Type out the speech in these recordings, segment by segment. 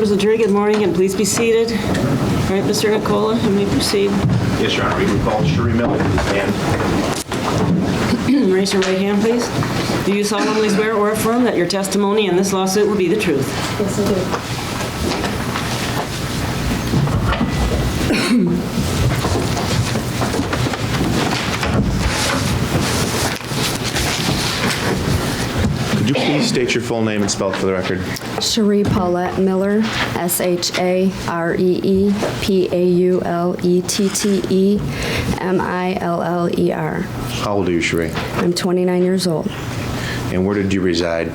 Members of the jury, good morning, and please be seated. All right, Mr. Nicola, you may proceed. Yes, Your Honor. We recall Sharee Miller and Raise your right hand, please. Do you solemnly swear or affirm that your testimony in this lawsuit will be the truth? Yes, I do. could you please state your full name and spell it for the record? Sharee Paulette Miller, ShareePauletteMiller. How old are you, Sharee? I'm 29 years old. And where did you reside?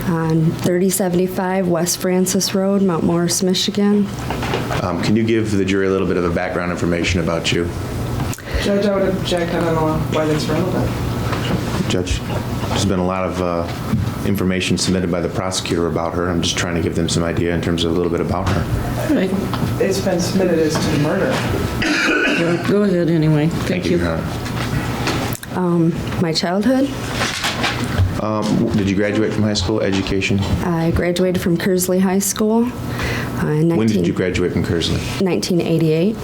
On 3075 West Francis Road, Mount Morris, Michigan. Can you give the jury a little bit of a background information about you? Judge, I would object. I don't know why that's relevant. Judge, there's been a lot of information submitted by the prosecutor about her. I'm just trying to give them some idea in terms of a little bit about her. All right, It's been submitted as to murder. go ahead anyway. Thank you. Your Honor. My childhood, Did you graduate from high school education? I graduated from Kersley High School in When did you graduate from Kersley? 1988. Do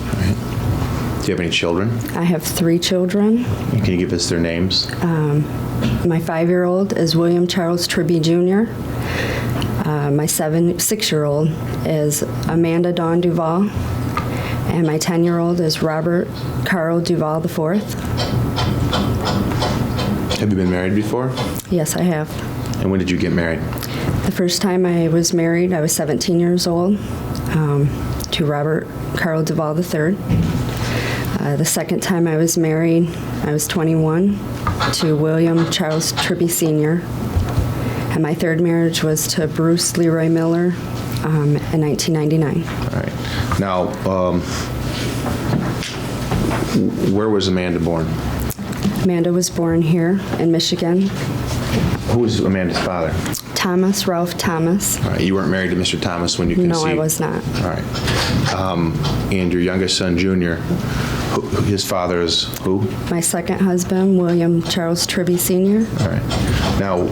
you have any children? I have 3 children. Can you give us their names? My 5-year-old is William Charles Tribby Jr. My 6-year-old is Amanda Dawn Duvall. And my 10-year-old is Robert Carl Duvall IV. Have you been married before? Yes, I have. And when did you get married? The first time I was married, I was 17 years old to Robert Carl Duvall III. The second time I was married, I was 21 to William Charles Tribby Sr. And my third marriage was to Bruce Leroy Miller in 1999. All right. Now, where was Amanda born? Amanda was born here in Michigan. Who was Amanda's father? Thomas, Ralph Thomas. All right. You weren't married to Mr. Thomas when you conceived? No, I was not. All right. And your youngest son, Junior, his father is who? My second husband, William Charles Tribby Sr. All right. Now,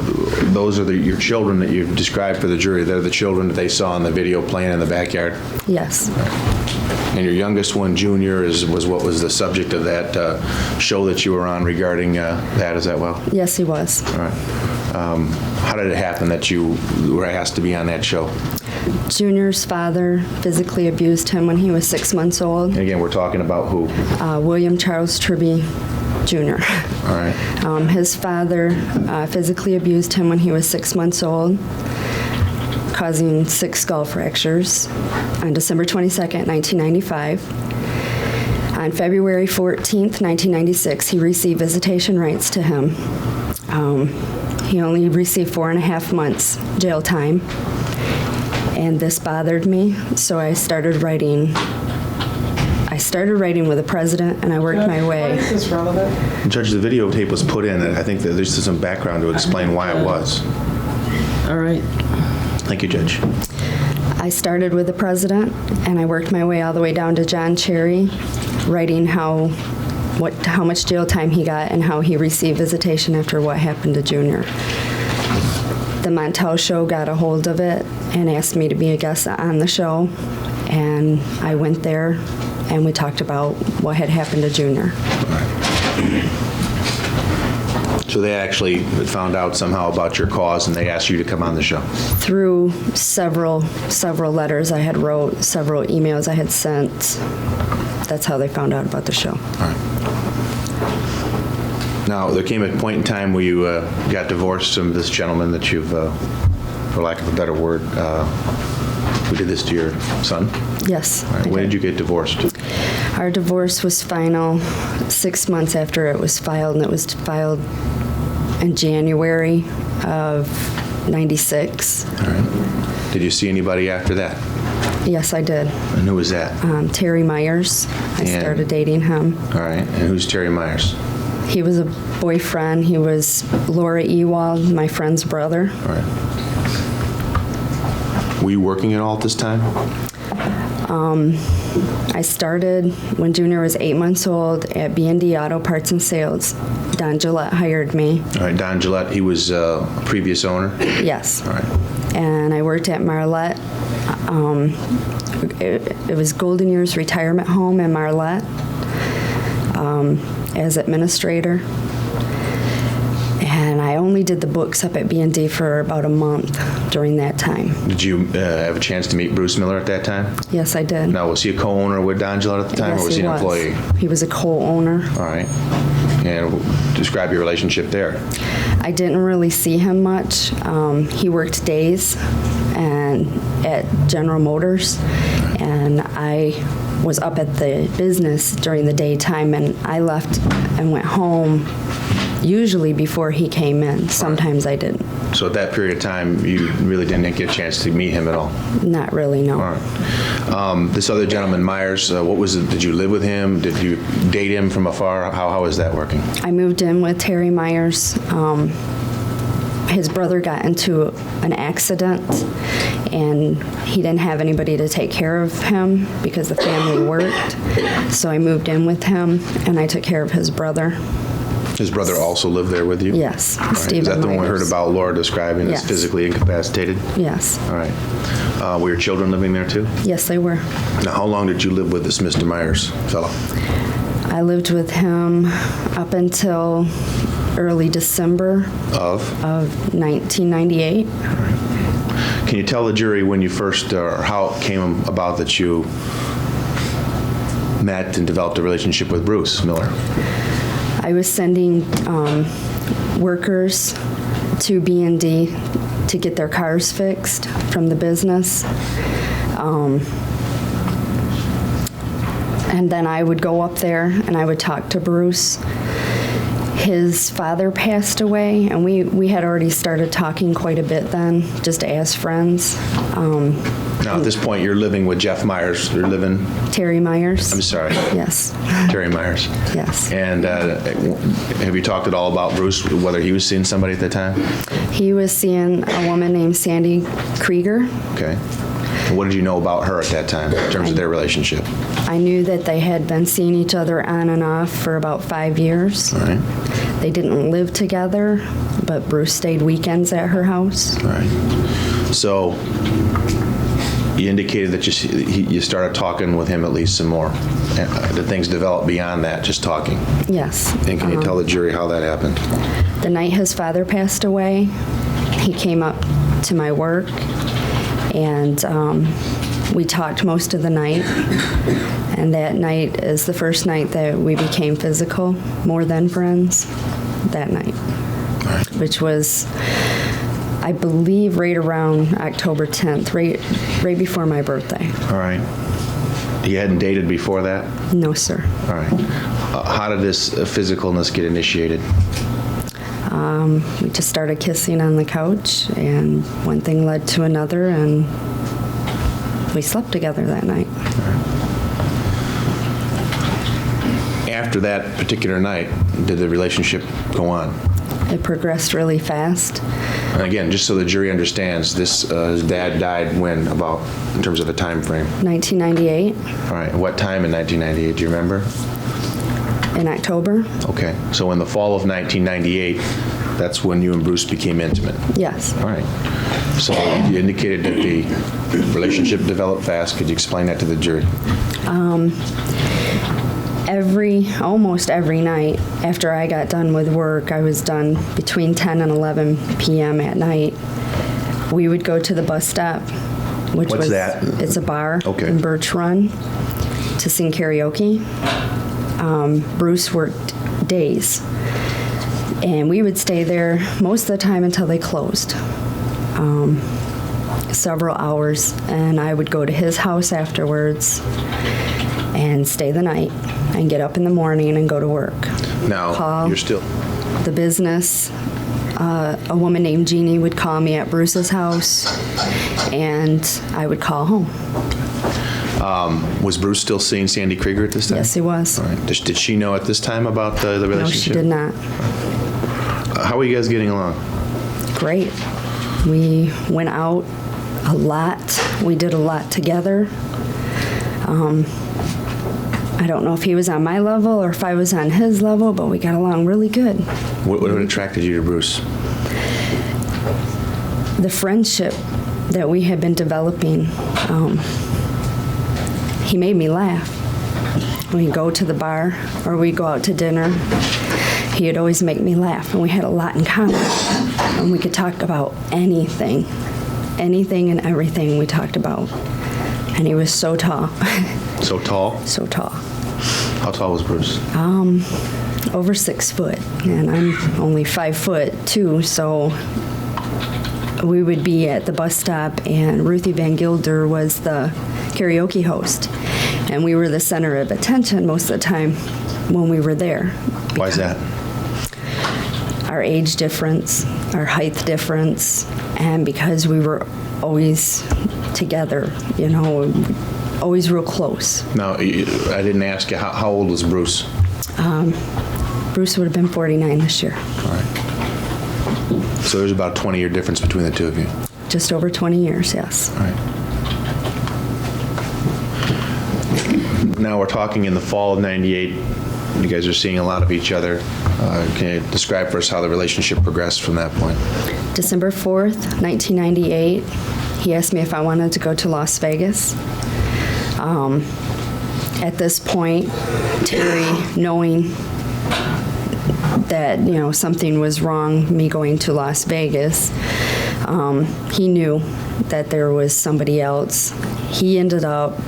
those are your children that you've described for the jury. They're the children that they saw in the video playing in the backyard? Yes. And your youngest one, Junior, was what was the subject of that show that you were on regarding that, is that well? Yes, he was. All right. How did it happen that you were asked to be on that show? Junior's father physically abused him when he was 6 months old. And again, we're talking about who? William Charles Tribby Jr. All right. His father physically abused him when he was 6 months old, causing 6 skull fractures on December 22nd, 1995. On February 14th, 1996, he received visitation rights to him. He only received 4.5 months jail time. And this bothered me, so I started writing. I started writing with the president, and I worked my Why way. is this relevant? Judge, the videotape was put in, and I think that there's some background to explain why it was. All right. Thank you, Judge. I started with the president, and I worked my way all the way down to John Cherry, writing how much jail time he got and how he received visitation after what happened to Junior. The Montel Show got a hold of it and asked me to be a guest on the show, and I went there, and we talked about what had happened to Junior. So they actually found out somehow about your cause, and they asked you to come on the show? Through several letters I had wrote, several emails I had sent. That's how they found out about the show. All right. Now, there came a point in time where you got divorced from this gentleman that you've, for lack of a better word, who did this to your son? Yes. All right. I When did. did you get divorced? Our divorce was final 6 months after it was filed, and it was filed in January of '96. All right. Did you see anybody after that? Yes, I did. And who was that? Terry Myers. I And- started dating him. All right. And who's Terry Myers? He was a boyfriend. He was Laura Ewald, my friend's brother. All right. Were you working at all at this time? I started when Junior was 8 months old at B&D Auto Parts and Sales. Don Gillette hired me. All right. Don Gillette, he was a previous owner? Yes. All right. And I worked at Marlette It was Golden Years Retirement Home in Marlette as administrator. And I only did the books up at B&D for about a month during that time. Did you have a chance to meet Bruce Miller at that time? Yes, I did. Now, was he a co-owner with Don Gillette at the time, Yes, or was he an employee? He was a co-owner. All right. And describe your relationship there. I didn't really see him much. He worked days and at General Motors, and I was up at the business during the daytime, and I left and went home usually before he came in. Sometimes I didn't. So at that period of time, you really didn't get a chance to meet him at all? Not really, no. All right. This other gentleman, Myers, what was it? Did you live with him? Did you date him from afar? How was that working? I moved in with Terry Myers. His brother got into an accident, and he didn't have anybody to take care of him because the family worked. So I moved in with him, and I took care of his brother. His brother also lived there with you? Yes, All right. Stephen Is that the one we heard Myers. about Laura describing as Yes. physically incapacitated? Yes. All right. Were your children living there too? Yes, they were. Now, how long did you live with this Mr. Myers fellow? I lived with him up until early December Of? of 1998. Can you tell the jury when you first, or how it came about that you met and developed a relationship with Bruce Miller? I was sending workers to B&D to get their cars fixed from the business. And then I would go up there and I would talk to Bruce. His father passed away, and we had already started talking quite a bit then, just as friends. Now, at this point, you're living with Jeff Myers. You're living, Terry Myers. I'm sorry, Yes, Terry Myers. yes. And have you talked at all about Bruce, whether he was seeing somebody at the time? He was seeing a woman named Sandy Krieger. Okay. And what did you know about her at that time in terms of their relationship? I knew that they had been seeing each other on and off for about 5 years. All right. They didn't live together, but Bruce stayed weekends at her house. All right. So you indicated that you started talking with him at least some more. Did things develop beyond that, just talking? Yes. And can you tell the jury how that happened? The night his father passed away, he came up to my work, and we talked most of the night. And that night is the first night that we became physical, more than friends, that night. All right. Which was, I believe, right around October 10th, right before my birthday. All right. You hadn't dated before that? No, sir. All right. How did this physicalness get initiated? We just started kissing on the couch, and one thing led to another, and we slept together that night. After that particular night, did the relationship go on? It progressed really fast. And again, just so the jury understands, his dad died when, about, in terms of a time frame? 1998, All right. What time in 1998, do you remember? in October. Okay. So in the fall of 1998, that's when you and Bruce became intimate? Yes. All right. So you indicated that the relationship developed fast. Could you explain that to the jury? Almost every night after I got done with work, I was done between 10 and 11 p.m. at night, we would go to the bus stop, which What's was, that? It's a bar Okay. in Birch Run, to sing karaoke. Bruce worked days, and we would stay there most of the time until they closed. Several hours, and I would go to his house afterwards and stay the night and get up in the morning and go to work. Now, Call you're still... the business. A woman named Jeannie would call me at Bruce's house, and I would call home. Was Bruce still seeing Sandy Krieger at this time? Yes, he was. All right. Did she know at this time about the relationship? No, she did not. How are you guys getting along? Great. We went out a lot. We did a lot together. I don't know if he was on my level or if I was on his level, but we got along really good. What attracted you to Bruce? The friendship that we had been developing. He made me laugh. When we go to the bar or we go out to dinner, he'd always make me laugh, and we had a lot in common. And we could talk about anything and everything we talked about. And he was so tall. So tall? So tall. How tall was Bruce? Over 6 foot, and I'm only 5'2", so we would be at the bus stop, and Ruthie Van Gilder was the karaoke host, and we were the center of attention most of the time when we were there. Why is that? Our age difference, our height difference, and because we were always together, always real close. Now, I didn't ask you, how old was Bruce? Bruce would have been 49 this year. All right. So there's about a 20-year difference between the two of you. Just over 20 years, yes. All right. Now we're talking in the fall of '98. You guys are seeing a lot of each other. Can you describe for us how the relationship progressed from that point? December 4th, 1998, he asked me if I wanted to go to Las Vegas. At this point, Terry, knowing that, something was wrong, me going to Las Vegas, he knew that there was somebody else. He ended up,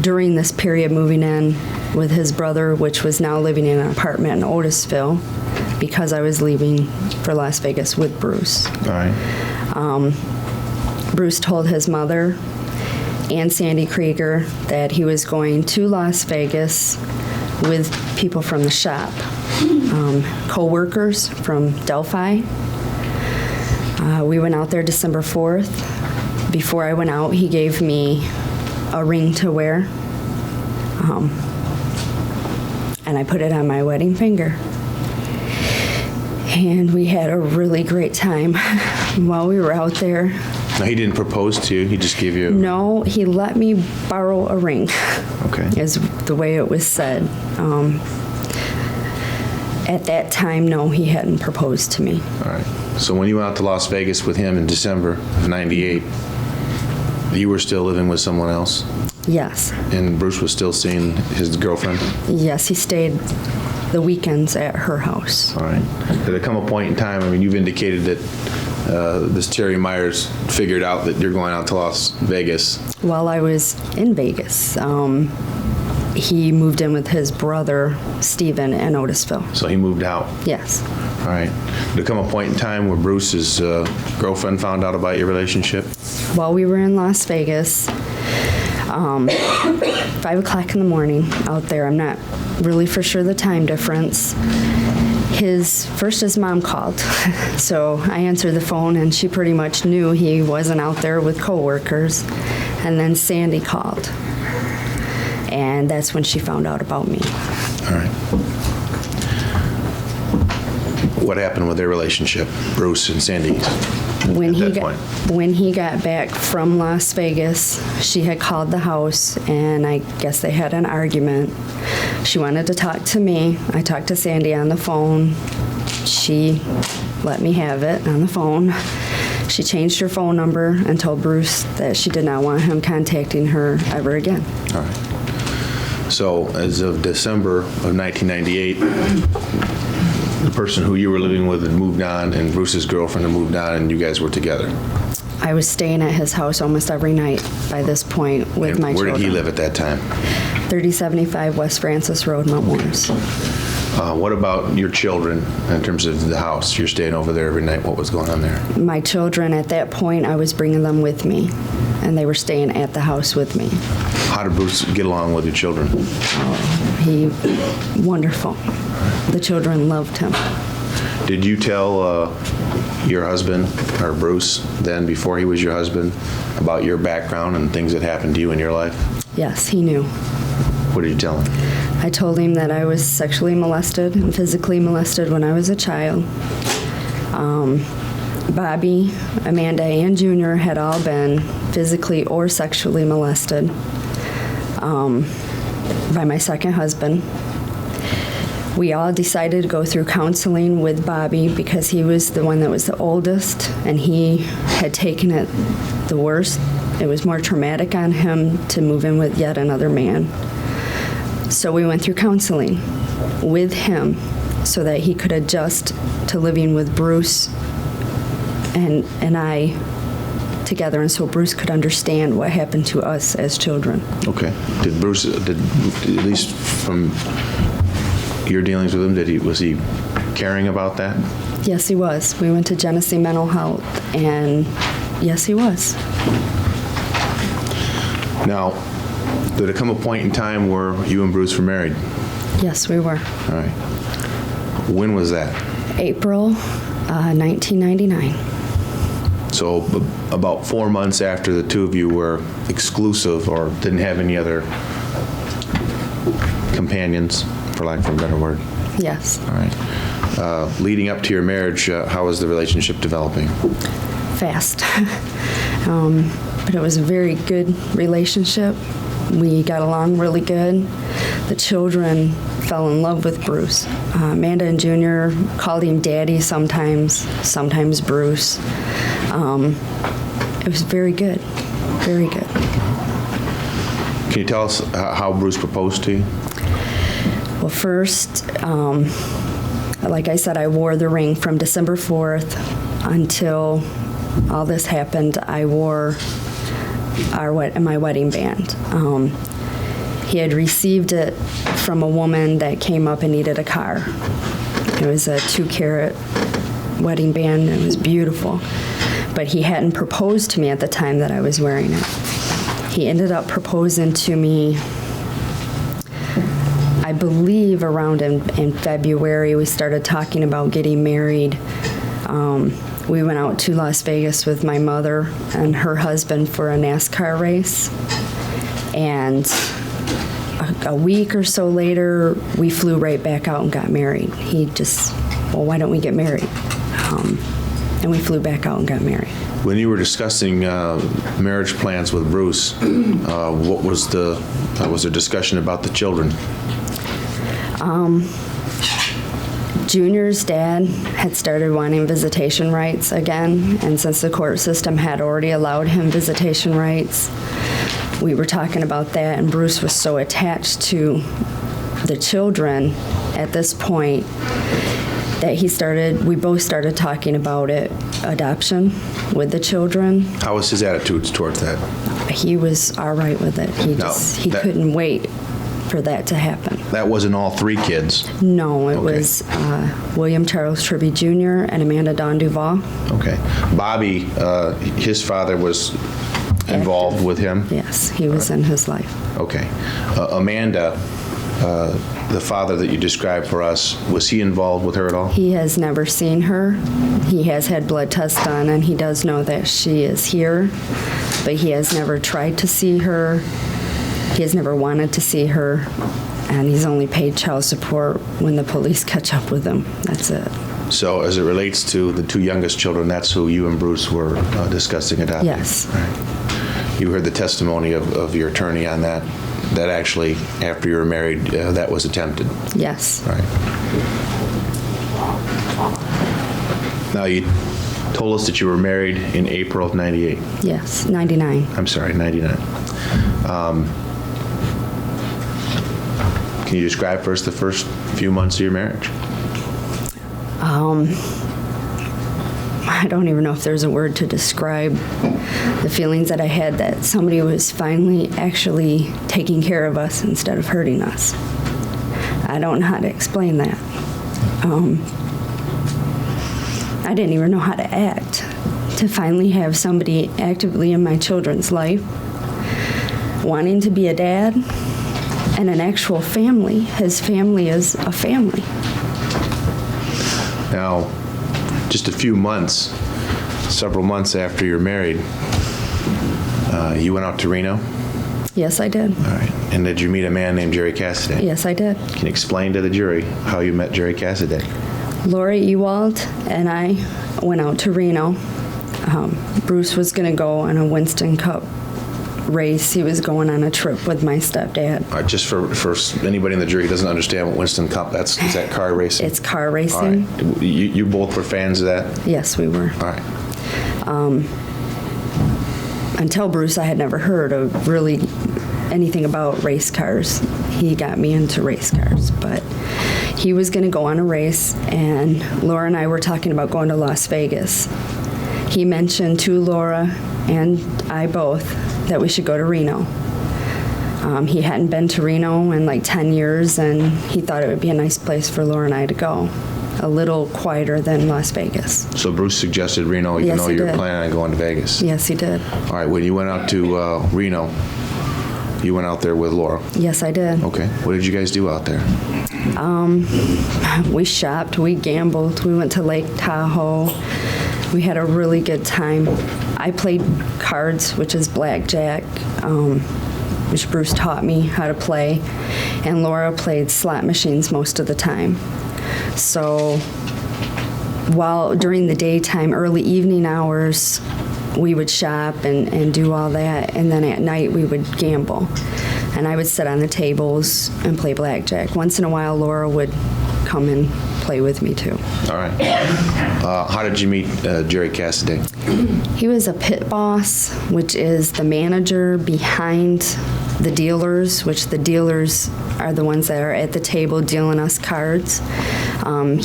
during this period, moving in with his brother, which was now living in an apartment in Otisville, because I was leaving for Las Vegas with Bruce. All right. Bruce told his mother and Sandy Krieger that he was going to Las Vegas with people from the shop, co-workers from Delphi. We went out there December 4th. Before I went out, he gave me a ring to wear, and I put it on my wedding finger. And we had a really great time while we were out there. No, he didn't propose to you. He just gave you. No, he let me borrow a ring. Okay. Is the way it was said. At that time, no, he hadn't proposed to me. All right. So when you went out to Las Vegas with him in December of '98, you were still living with someone else? Yes. And Bruce was still seeing his girlfriend? Yes, he stayed the weekends at her house. All right. Did there come a point in time, you've indicated that this Terry Myers figured out that you're going out to Las Vegas. While I was in Vegas, he moved in with his brother, Stephen, in Otisville. So he moved out? Yes. All right. Did there come a point in time where Bruce's girlfriend found out about your relationship? While we were in Las Vegas, 5 o'clock in the morning out there, I'm not really for sure the time difference. His mom called, so I answered the phone, and she pretty much knew he wasn't out there with coworkers. And then Sandy called, and that's when she found out about me. All right. What happened with their relationship, Bruce and Sandy? When at that point? When he got back from Las Vegas, she had called the house, and I guess they had an argument. She wanted to talk to me. I talked to Sandy on the phone. She let me have it on the phone. She changed her phone number and told Bruce that she did not want him contacting her ever again. All right. So as of December of 1998, the person who you were living with had moved on, and Bruce's girlfriend had moved on, and you guys were together. I was staying at his house almost every night by this point with my children. Where did he live at that time? 3075 West Francis Road, Mount Morris. What about your children in terms of the house? You're staying over there every night. What was going on there? My children, at that point, I was bringing them with me, and they were staying at the house with me. How did Bruce get along with your children? Wonderful. The children loved him. Did you tell your husband, or Bruce, then before he was your husband, about your background and things that happened to you in your life? Yes, he knew. What did you tell him? I told him that I was sexually molested and physically molested when I was a child. Bobby, Amanda, and Junior had all been physically or sexually molested by my second husband. We all decided to go through counseling with Bobby because he was the one that was the oldest, and he had taken it the worst. It was more traumatic on him to move in with yet another man. So we went through counseling with him so that he could adjust to living with Bruce and I together, and so Bruce could understand what happened to us as children. Okay. Did Bruce, at least from your dealings with him, was he caring about that? Yes, he was. We went to Genesee Mental Health, and yes, he was. Now, did it come a point in time where you and Bruce were married? Yes, we were. All right. When was that? April 1999. So about 4 months after the two of you were exclusive or didn't have any other companions, for lack of a better word. Yes. All right. Leading up to your marriage, how was the relationship developing? Fast. But it was a very good relationship. We got along really good. The children fell in love with Bruce. Amanda and Junior called him Daddy sometimes Bruce. It was very good, very good. Can you tell us how Bruce proposed to you? Well, first, like I said, I wore the ring from December 4th until all this happened. I wore my wedding band. He had received it from a woman that came up and needed a car. It was a 2-carat wedding band. It was beautiful. But he hadn't proposed to me at the time that I was wearing it. He ended up proposing to me, I believe, around in February. We started talking about getting married. We went out to Las Vegas with my mother and her husband for a NASCAR race. And a week or so later, we flew right back out and got married. He just, well, why don't we get married? And we flew back out and got married. When you were discussing marriage plans with Bruce, what was there discussion about the children? Junior's dad had started wanting visitation rights again, and since the court system had already allowed him visitation rights, we were talking about that, and Bruce was so attached to the children at this point that we both started talking about it, adoption with the children. How was his attitudes towards that? He was all right with it. He couldn't wait for that to happen. That wasn't all 3 kids? No, it was William Charles Tribby Jr. and Amanda Dawn Duval. Okay. Bobby, his father was involved with him? Yes, he was in his life. Okay. Amanda, the father that you described for us, was he involved with her at all? He has never seen her. He has had blood tests done, and he does know that she is here, but he has never tried to see her. He has never wanted to see her, and he's only paid child support when the police catch up with him. That's it. So as it relates to the 2 youngest children, that's who you and Bruce were discussing adopting? Yes. Right. You heard the testimony of your attorney on that actually, after you were married, that was attempted? Yes. Right. Now, you told us that you were married in April of 98. Yes, 99. I'm sorry, 99. Can you describe for us the first few months of your marriage? I don't even know if there's a word to describe the feelings that I had that somebody was finally actually taking care of us instead of hurting us. I don't know how to explain that. I didn't even know how to act to finally have somebody actively in my children's life wanting to be a dad and an actual family. His family is a family. Now, just a few months, several months after you're married, you went out to Reno? Yes, I did. All right. And did you meet a man named Jerry Cassidy? Yes, I did. Can you explain to the jury how you met Jerry Cassidy? Lori Ewald and I went out to Reno. Bruce was going to go on a Winston Cup race. He was going on a trip with my stepdad. All right, just for anybody in the jury who doesn't understand what Winston Cup, is that car racing? It's car All racing. right. You both were fans of that? Yes, we were. All right. Until Bruce, I had never heard of really anything about race cars. He got me into race cars, but he was going to go on a race, and Laura and I were talking about going to Las Vegas. He mentioned to Laura and I both that we should go to Reno. He hadn't been to Reno in like 10 years, and he thought it would be a nice place for Laura and I to go. A little quieter than Las Vegas. So Bruce suggested Reno, even Yes, though he you were did. planning on going to Vegas. Yes, he did. All right, when you went out to Reno, you went out there with Laura. Yes, I did. Okay. What did you guys do out there? We shopped, we gambled, we went to Lake Tahoe. We had a really good time. I played cards, which is blackjack, which Bruce taught me how to play, and Laura played slot machines most of the time. So while during the daytime, early evening hours, we would shop and do all that, and then at night we would gamble. And I would sit on the tables and play blackjack. Once in a while, Laura would come and play with me too. All right. How did you meet Jerry Cassidy? He was a pit boss, which is the manager behind the dealers, which the dealers are the ones that are at the table dealing us cards.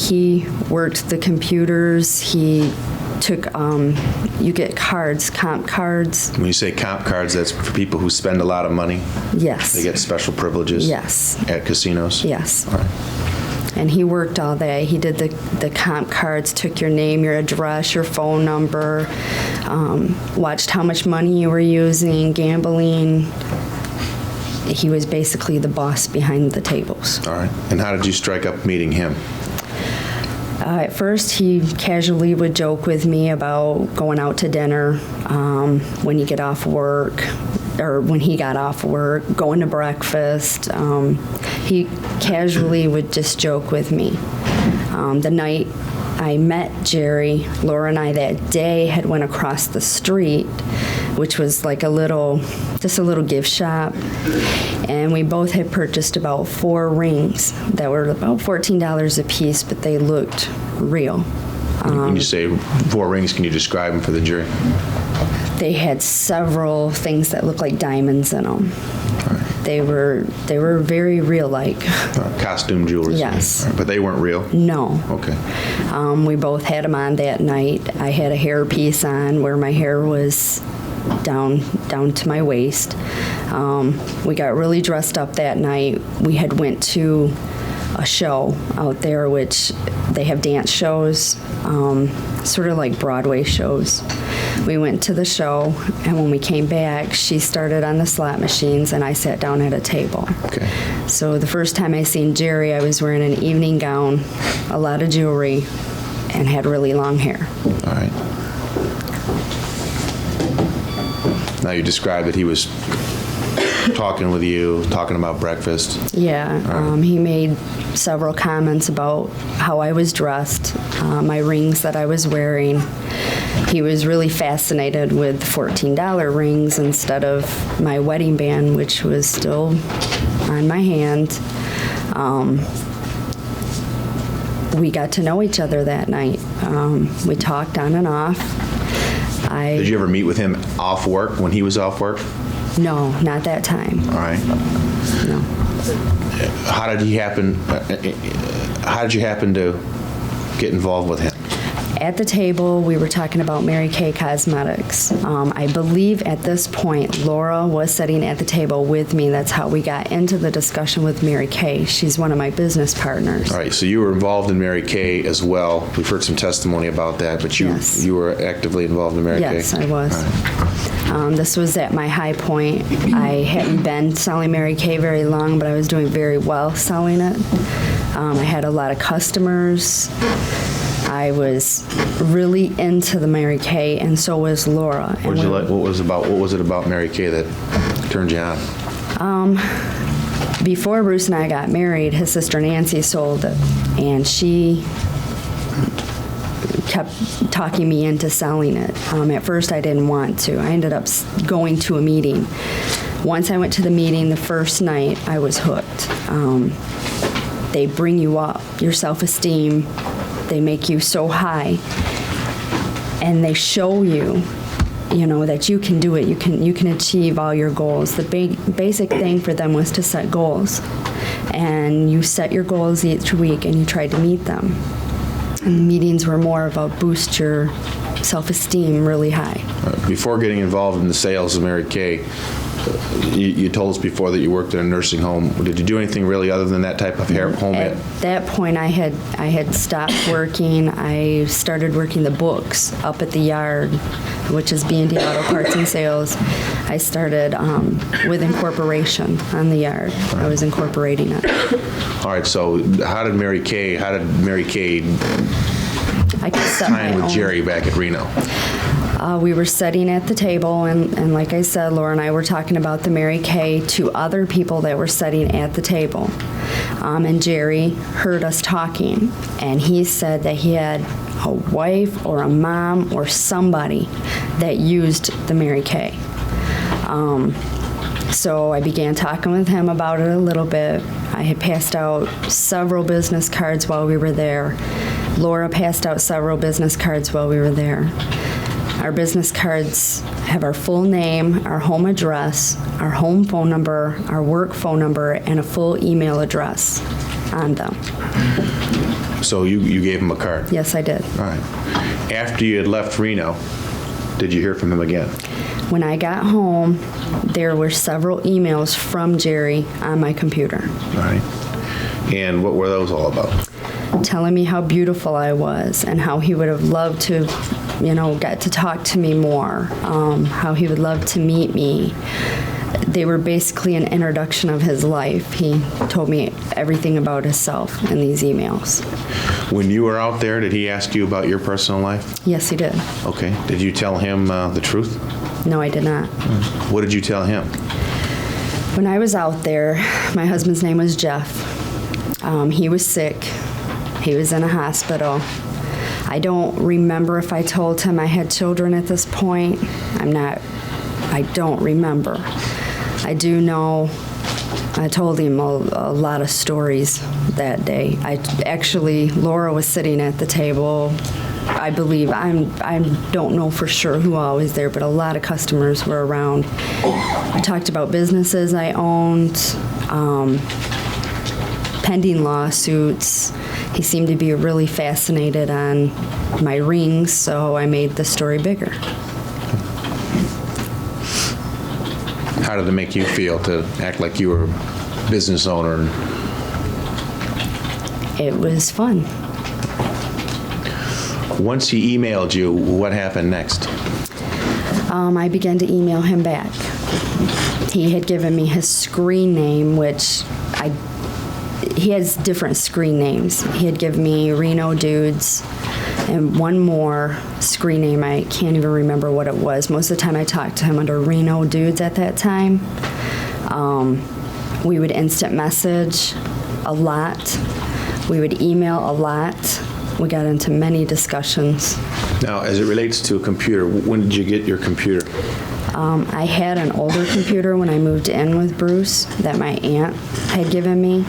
He worked the computers. He took, you get cards, comp cards. When you say comp cards, that's for people who spend a lot of money? Yes. They get special privileges? Yes. At casinos? Yes. All right. And he worked all day. He did the comp cards, took your name, your address, your phone number, watched how much money you were using, gambling. He was basically the boss behind the tables. All right. And how did you strike up meeting him? At first, he casually would joke with me about going out to dinner when you get off work, or when he got off work, going to breakfast. He casually would just joke with me. The night I met Jerry, Laura and I that day had went across the street, which was like just a little gift shop. And we both had purchased about 4 rings that were about $14 a piece, but they looked real. When you say 4 rings, can you describe them for the jury? They had several things that looked like diamonds in them. They were very real-like. Costume jewelry? Yes. All right. But they weren't real? No. Okay. We both had them on that night. I had a hair piece on where my hair was down to my waist. We got really dressed up that night. We had went to a show out there, which they have dance shows, sort of like Broadway shows. We went to the show, and when we came back, she started on the slot machines, and I sat down at a table. Okay. So the first time I seen Jerry, I was wearing an evening gown, a lot of jewelry, and had really long hair. All right. Now you described that he was talking with you, talking about breakfast. Yeah, he made several comments about how I was dressed, my rings that I was wearing. He was really fascinated with the $14 rings instead of my wedding band, which was still on my hand. We got to know each other that night. We talked on and off. Did you ever meet with him off work, when he was off work? No, not that time. All right. No. How did you happen to get involved with him? At the table, we were talking about Mary Kay Cosmetics. I believe at this point, Laura was sitting at the table with me. That's how we got into the discussion with Mary Kay. She's one of my business partners. All right, so you were involved in Mary Kay as well. We've heard some testimony about that, but Yes. you were actively involved in Mary Kay? Yes, I was. All right. This was at my high point. I hadn't been selling Mary Kay very long, but I was doing very well selling it. I had a lot of customers. I was really into the Mary Kay, and so was Laura. What was it about Mary Kay that turned you on? Before Bruce and I got married, his sister Nancy sold it, and she kept talking me into selling it. At first, I didn't want to. I ended up going to a meeting. Once I went to the meeting the first night, I was hooked. They bring you up, your self-esteem. They make you so high, and they show you, that you can do it. You can achieve all your goals. The basic thing for them was to set goals, and you set your goals each week, and you tried to meet them. And the meetings were more of a boost your self-esteem really high. Before getting involved in the sales of Mary Kay, you told us before that you worked in a nursing home. Did you do anything really other than that type of home? At that point, I had stopped working. I started working the books up at the yard, which is B&D Auto Parts and Sales. I started with incorporation on the yard. I was incorporating it. All right. So how did Mary Kay I could set my time with own. Jerry back at Reno? We were sitting at the table, and like I said, Laura and I were talking about the Mary Kay to other people that were sitting at the table. And Jerry heard us talking, and he said that he had a wife or a mom or somebody that used the Mary Kay. So I began talking with him about it a little bit. I had passed out several business cards while we were there. Laura passed out several business cards while we were there. Our business cards have our full name, our home address, our home phone number, our work phone number, and a full email address on them. So you gave him a card? Yes, I did. All right. After you had left Reno, did you hear from him again? When I got home, there were several emails from Jerry on my computer. All right. And what were those all about? Telling me how beautiful I was and how he would have loved to, get to talk to me more, how he would love to meet me. They were basically an introduction of his life. He told me everything about himself in these emails. When you were out there, did he ask you about your personal life? Yes, he did. Okay. Did you tell him the truth? No, I did not. What did you tell him? When I was out there, my husband's name was Jeff. He was sick. He was in a hospital. I don't remember if I told him I had children at this point. I don't remember. I do know I told him a lot of stories that day. Laura was sitting at the table. I believe, I don't know for sure who all was there, but a lot of customers were around. I talked about businesses I owned, pending lawsuits. He seemed to be really fascinated on my rings, so I made the story bigger. How did it make you feel to act like you were a business owner? It was fun. Once he emailed you, what happened next? I began to email him back. He had given me his screen name, which he has different screen names. He had given me Reno Dudes and one more screen name. I can't even remember what it was. Most of the time I talked to him under Reno Dudes at that time. We would instant message a lot. We would email a lot. We got into many discussions. Now, as it relates to a computer, when did you get your computer? I had an older computer when I moved in with Bruce that my aunt had given me.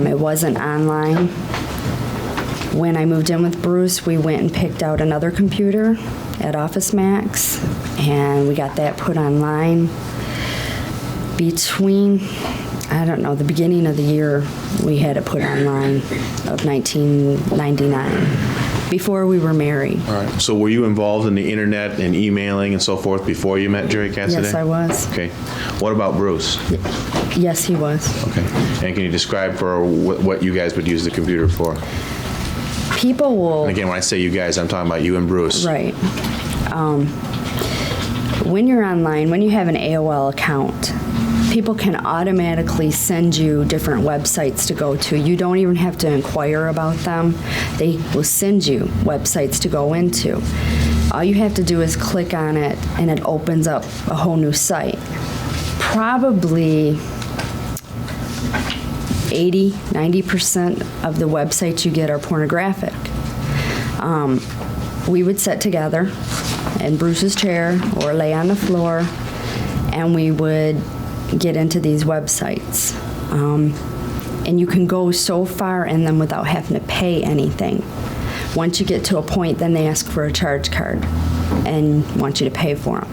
It wasn't online. When I moved in with Bruce, we went and picked out another computer at Office Max, and we got that put online. Between, the beginning of the year, we had it put online of 1999, before we were married. All right. So were you involved in the internet and emailing and so forth before you met Jerry Cassidy? Yes, I was. Okay. What about Bruce? Yes, he was. Okay. And can you describe for what you guys would use the computer for? People will... And again, when I say you guys, I'm talking about you and Bruce. Right. When you're online, when you have an AOL account, people can automatically send you different websites to go to. You don't even have to inquire about them. They will send you websites to go into. All you have to do is click on it, and it opens up a whole new site. Probably 80-90% of the websites you get are pornographic. We would sit together in Bruce's chair or lay on the floor, and we would get into these websites. And you can go so far in them without having to pay anything. Once you get to a point, then they ask for a charge card and want you to pay for them.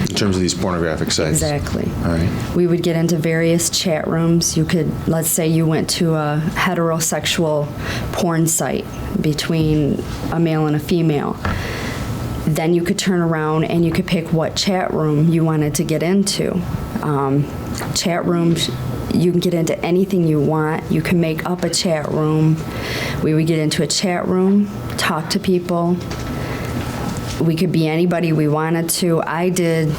In terms of these pornographic sites? Exactly. All right. We would get into various chat rooms. You could, let's say you went to a heterosexual porn site between a male and a female. Then you could turn around and you could pick what chat room you wanted to get into. Chat rooms, you can get into anything you want. You can make up a chat room. We would get into a chat room, talk to people. We could be anybody we wanted to. I did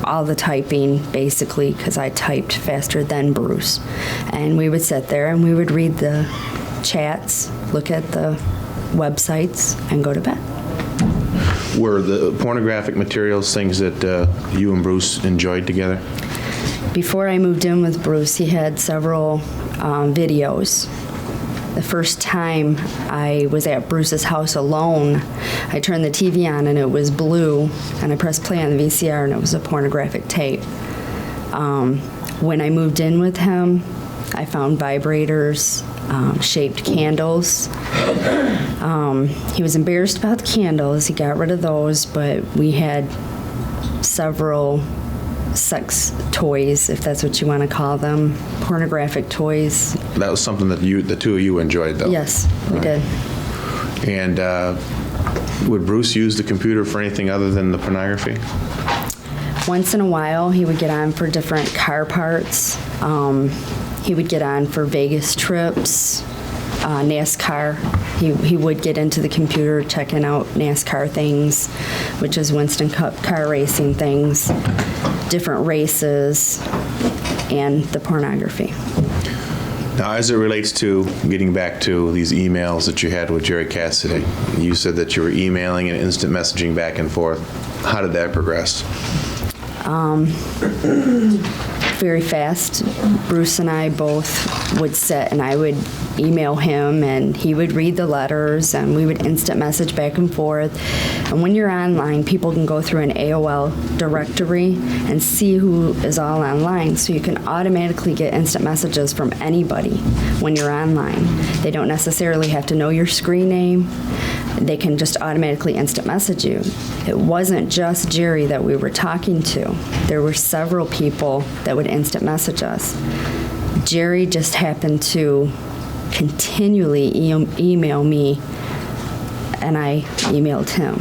all the typing, basically, because I typed faster than Bruce. And we would sit there and we would read the chats, look at the websites, and go to bed. Were the pornographic materials things that you and Bruce enjoyed together? Before I moved in with Bruce, he had several videos. The first time I was at Bruce's house alone, I turned the TV on and it was blue, and I pressed play on the VCR and it was a pornographic tape. When I moved in with him, I found vibrators, shaped candles. He was embarrassed about the candles. He got rid of those, but we had several sex toys, if that's what you want to call them, pornographic toys. That was something that the two of you enjoyed, though? Yes, we did. And would Bruce use the computer for anything other than the pornography? Once in a while, he would get on for different car parts. He would get on for Vegas trips, NASCAR. He would get into the computer checking out NASCAR things, which is Winston Cup car racing things, different races, and the pornography. Now, as it relates to getting back to these emails that you had with Jerry Cassidy, you said that you were emailing and instant messaging back and forth. How did that progress? Very fast. Bruce and I both would sit and I would email him and he would read the letters and we would instant message back and forth. And when you're online, people can go through an AOL directory and see who is all online. So you can automatically get instant messages from anybody when you're online. They don't necessarily have to know your screen name. They can just automatically instant message you. It wasn't just Jerry that we were talking to. There were several people that would instant message us. Jerry just happened to continually email me, and I emailed him.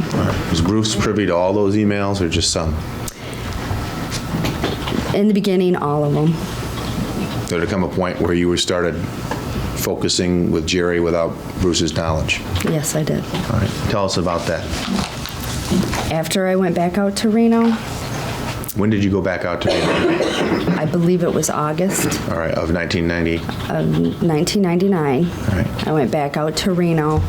Was Bruce privy to all those emails or just some? In the beginning, all of them. Did there come a point where you started focusing with Jerry without Bruce's knowledge? Yes, I did. All right. Tell us about that. After I went back out to Reno, When did you go back out to Reno? I believe it was August All right, of 1990. of 1999. All right. I went back out to Reno.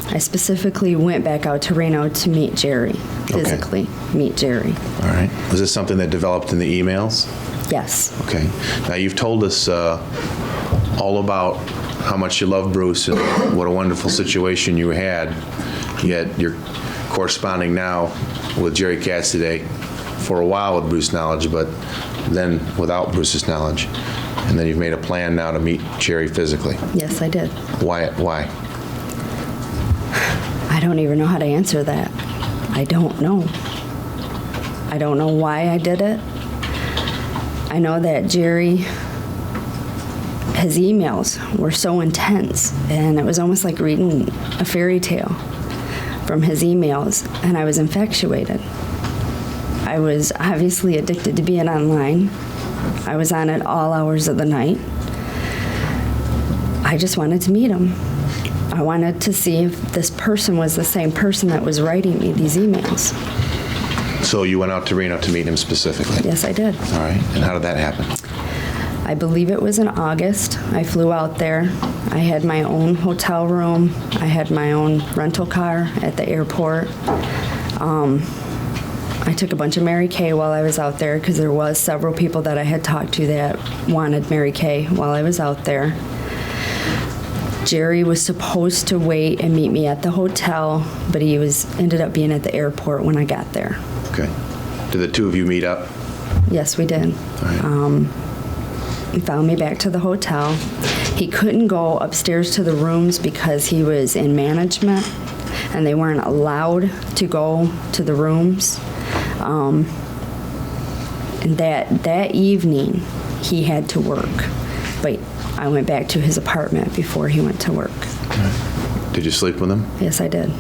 I specifically went back out to Reno to meet Jerry, physically meet Jerry. All right. Was this something that developed in the emails? Yes. Okay. Now, you've told us all about how much you love Bruce and what a wonderful situation you had, yet you're corresponding now with Jerry Cassidy for a while with Bruce's knowledge, but then without Bruce's knowledge. And then you've made a plan now to meet Jerry physically. Yes, I did. Why? I don't even know how to answer that. I don't know. I don't know why I did it. I know that Jerry, his emails were so intense, and it was almost like reading a fairy tale from his emails, and I was infatuated. I was obviously addicted to being online. I was on it all hours of the night. I just wanted to meet him. I wanted to see if this person was the same person that was writing me these emails. So you went out to Reno to meet him specifically? Yes, I did. All right. And how did that happen? I believe it was in August. I flew out there. I had my own hotel room. I had my own rental car at the airport. I took a bunch of Mary Kay while I was out there because there was several people that I had talked to that wanted Mary Kay while I was out there. Jerry was supposed to wait and meet me at the hotel, but he ended up being at the airport when I got there. Okay. Did the two of you meet up? Yes, we did. All right. He found me back to the hotel. He couldn't go upstairs to the rooms because he was in management, and they weren't allowed to go to the rooms. And that evening, he had to work, but I went back to his apartment before he went to work. All right. Did you sleep with him? Yes, I did.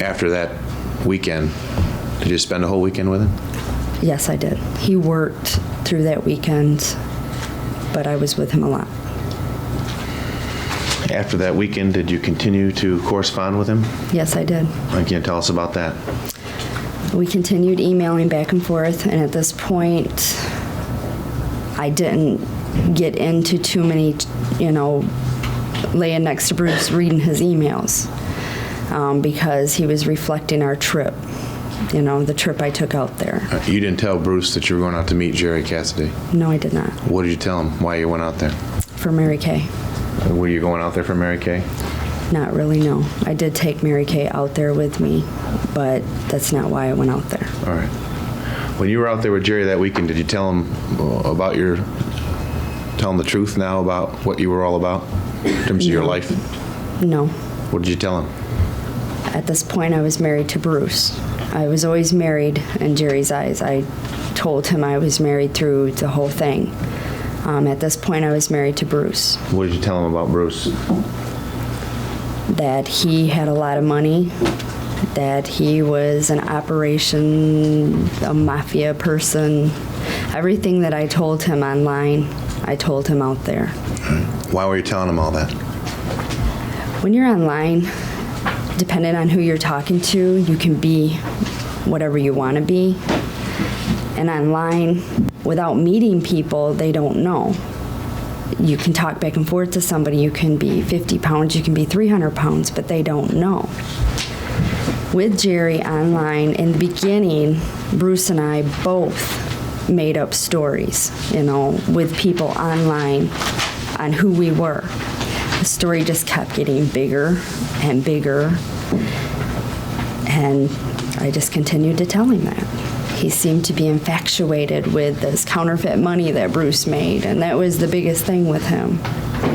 After that weekend, did you spend a whole weekend with him? Yes, I did. He worked through that weekend, but I was with him a lot. After that weekend, did you continue to correspond with him? Yes, I did. Can you tell us about that? We continued emailing back and forth, and at this point, I didn't get into too many, laying next to Bruce reading his emails, because he was reflecting our trip, the trip I took out there. You didn't tell Bruce that you were going out to meet Jerry Cassidy? No, I did not. What did you tell him? Why you went out there? For Mary Kay. Were you going out there for Mary Kay? Not really, no. I did take Mary Kay out there with me, but that's not why I went out there. All right. When you were out there with Jerry that weekend, did you tell him tell him the truth now about what you were all about in terms of your life? No. What did you tell him? At this point, I was married to Bruce. I was always married in Jerry's eyes. I told him I was married through the whole thing. At this point, I was married to Bruce. What did you tell him about Bruce? That he had a lot of money, that he was an operation, a mafia person. Everything that I told him online, I told him out there. Why were you telling him all that? When you're online, depending on who you're talking to, you can be whatever you want to be. And online, without meeting people, they don't know. You can talk back and forth to somebody. You can be 50 pounds, you can be 300 pounds, but they don't know. With Jerry online, in the beginning, Bruce and I both made up stories, with people online on who we were. The story just kept getting bigger and bigger, and I just continued to tell him that. He seemed to be infatuated with this counterfeit money that Bruce made, and that was the biggest thing with him.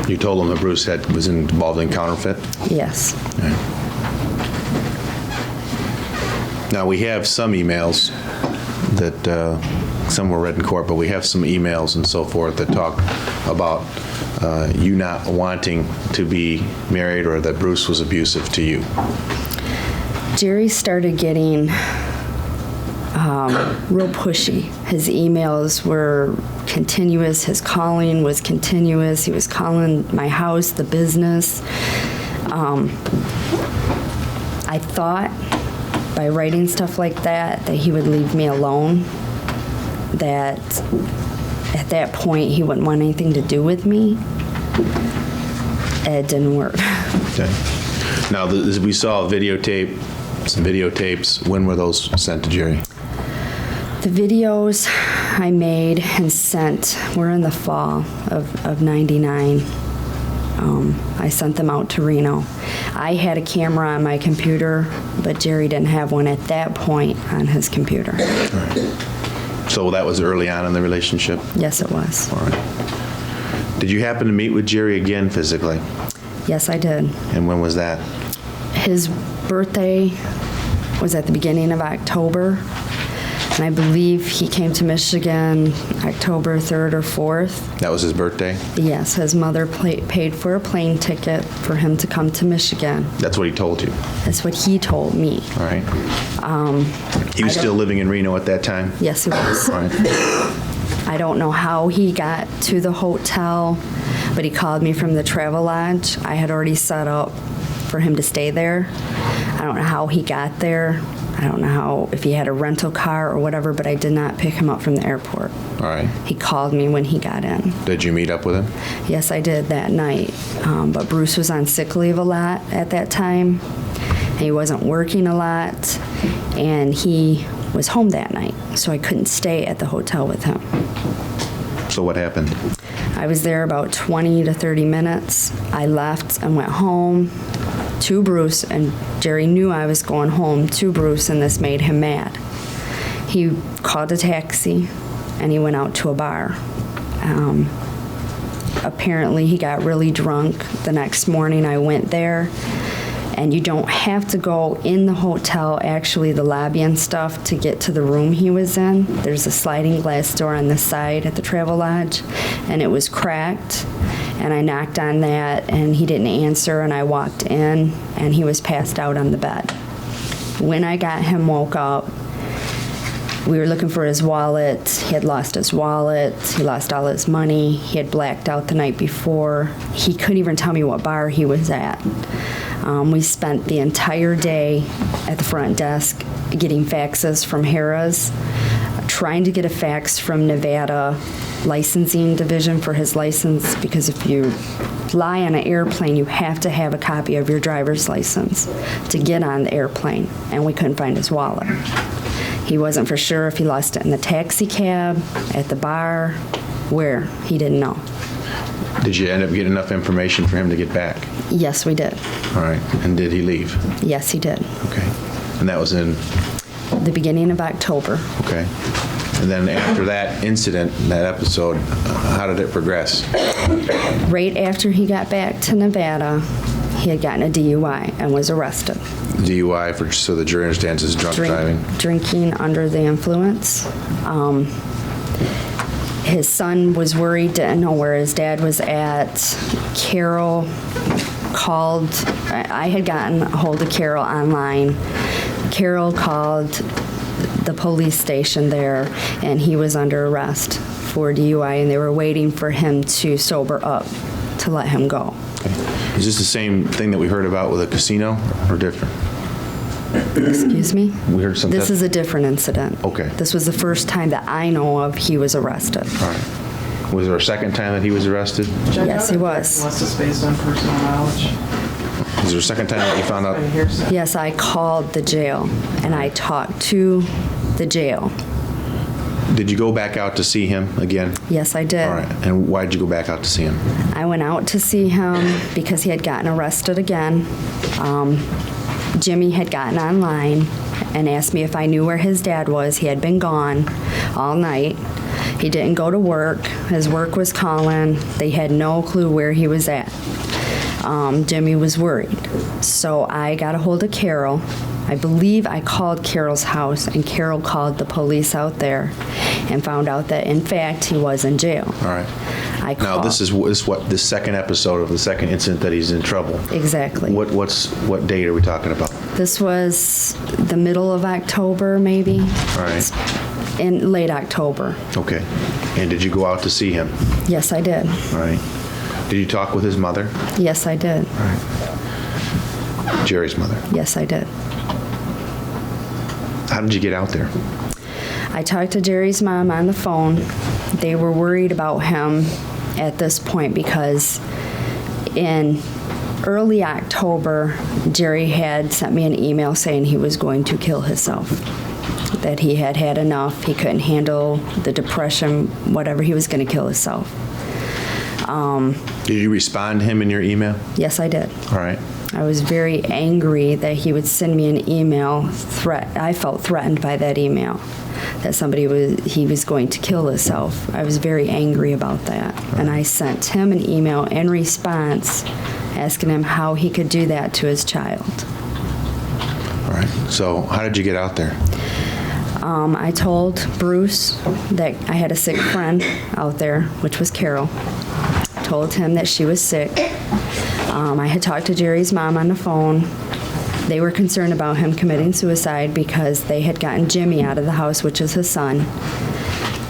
You told him that Bruce was involved in counterfeit? Yes. Right. Now, we have some emails that some were read in court, but we have some emails and so forth that talk about you not wanting to be married or that Bruce was abusive to you. Jerry started getting real pushy. His emails were continuous. His calling was continuous. He was calling my house, the business. I thought by writing stuff like that he would leave me alone, that at that point he wouldn't want anything to do with me. It didn't work. Okay. Now, we saw some videotapes. When were those sent to Jerry? The videos I made and sent were in the fall of '99. I sent them out to Reno. I had a camera on my computer, but Jerry didn't have one at that point on his computer. All right. So that was early on in the relationship? Yes, it was. All right. Did you happen to meet with Jerry again physically? Yes, I did. And when was that? His birthday was at the beginning of October, and I believe he came to Michigan October 3rd or 4th. That was his birthday? Yes, his mother paid for a plane ticket for him to come to Michigan. That's what he told you? That's what he told me. All right. He was still living in Reno at that time? Yes, he was. All right. I don't know how he got to the hotel, but he called me from the travel lodge. I had already set up for him to stay there. I don't know how he got there. I don't know if he had a rental car or whatever, but I did not pick him up from the airport. All right. He called me when he got in. Did you meet up with him? Yes, I did that night. But Bruce was on sick leave a lot at that time. He wasn't working a lot, and he was home that night, so I couldn't stay at the hotel with him. So what happened? I was there about 20 to 30 minutes. I left and went home to Bruce, and Jerry knew I was going home to Bruce, and this made him mad. He called a taxi, and he went out to a bar. Apparently, he got really drunk. The next morning, I went there, and you don't have to go in the hotel, actually the lobby and stuff, to get to the room he was in. There's a sliding glass door on the side at the Travel Lodge, and it was cracked, and I knocked on that, and he didn't answer, and I walked in, and he was passed out on the bed. When I got him woke up, we were looking for his wallet. He had lost his wallet. He lost all his money. He had blacked out the night before. He couldn't even tell me what bar he was at. We spent the entire day at the front desk getting faxes from Harrah's, trying to get a fax from Nevada licensing division for his license, because if you fly on an airplane, you have to have a copy of your driver's license to get on the airplane, and we couldn't find his wallet. He wasn't for sure if he lost it in the taxi cab, at the bar, where. He didn't know. Did you end up getting enough information for him to get back? Yes, we did. All right. And did he leave? Yes, he did. Okay. And that was in? The beginning of October. Okay. And then after that incident, that episode, how did it progress? Right after he got back to Nevada, he had gotten a DUI and was arrested. DUI, so the jury understands, is drunk driving? Drinking under the influence. His son was worried, didn't know where his dad was at. Carol called. I had gotten a hold of Carol online. Carol called the police station there, and he was under arrest for DUI, and they were waiting for him to sober up to let him go. Okay. Is this the same thing that we heard about with a casino, or different? Excuse me? We heard something. This is a different incident. Okay. This was the first time that I know of he was arrested. All right. Was there a second time that he was arrested? Yes, he was. Unless it's based on personal knowledge. Is there a second time that you found out? Yes, I called the jail, and I talked to the jail. Did you go back out to see him again? Yes, I did. All right. And why did you go back out to see him? I went out to see him because he had gotten arrested again. Jimmy had gotten online and asked me if I knew where his dad was. He had been gone all night. He didn't go to work. His work was calling. They had no clue where he was at. Jimmy was worried. So I got a hold of Carol. I believe I called Carol's house, and Carol called the police out there and found out that, in fact, he was in jail. All right. Now, this is this second episode of the second incident that he's in trouble. Exactly. What date are we talking about? This was the middle of October, maybe. All right. In late October. Okay. And did you go out to see him? Yes, I did. All right. Did you talk with his mother? Yes, I did. All right. Jerry's mother? Yes, I did. How did you get out there? I talked to Jerry's mom on the phone. They were worried about him at this point because in early October, Jerry had sent me an email saying he was going to kill himself, that he had had enough, he couldn't handle the depression, whatever, he was going to kill himself. Did you respond to him in your email? Yes, I did. All right. I was very angry that he would send me an email I felt threatened by that email, that he was going to kill himself. I was very angry about that. And I sent him an email in response asking him how he could do that to his child. All right. So how did you get out there? I told Bruce that I had a sick friend out there, which was Carol. Told him that she was sick. I had talked to Jerry's mom on the phone. They were concerned about him committing suicide because they had gotten Jimmy out of the house, which is his son.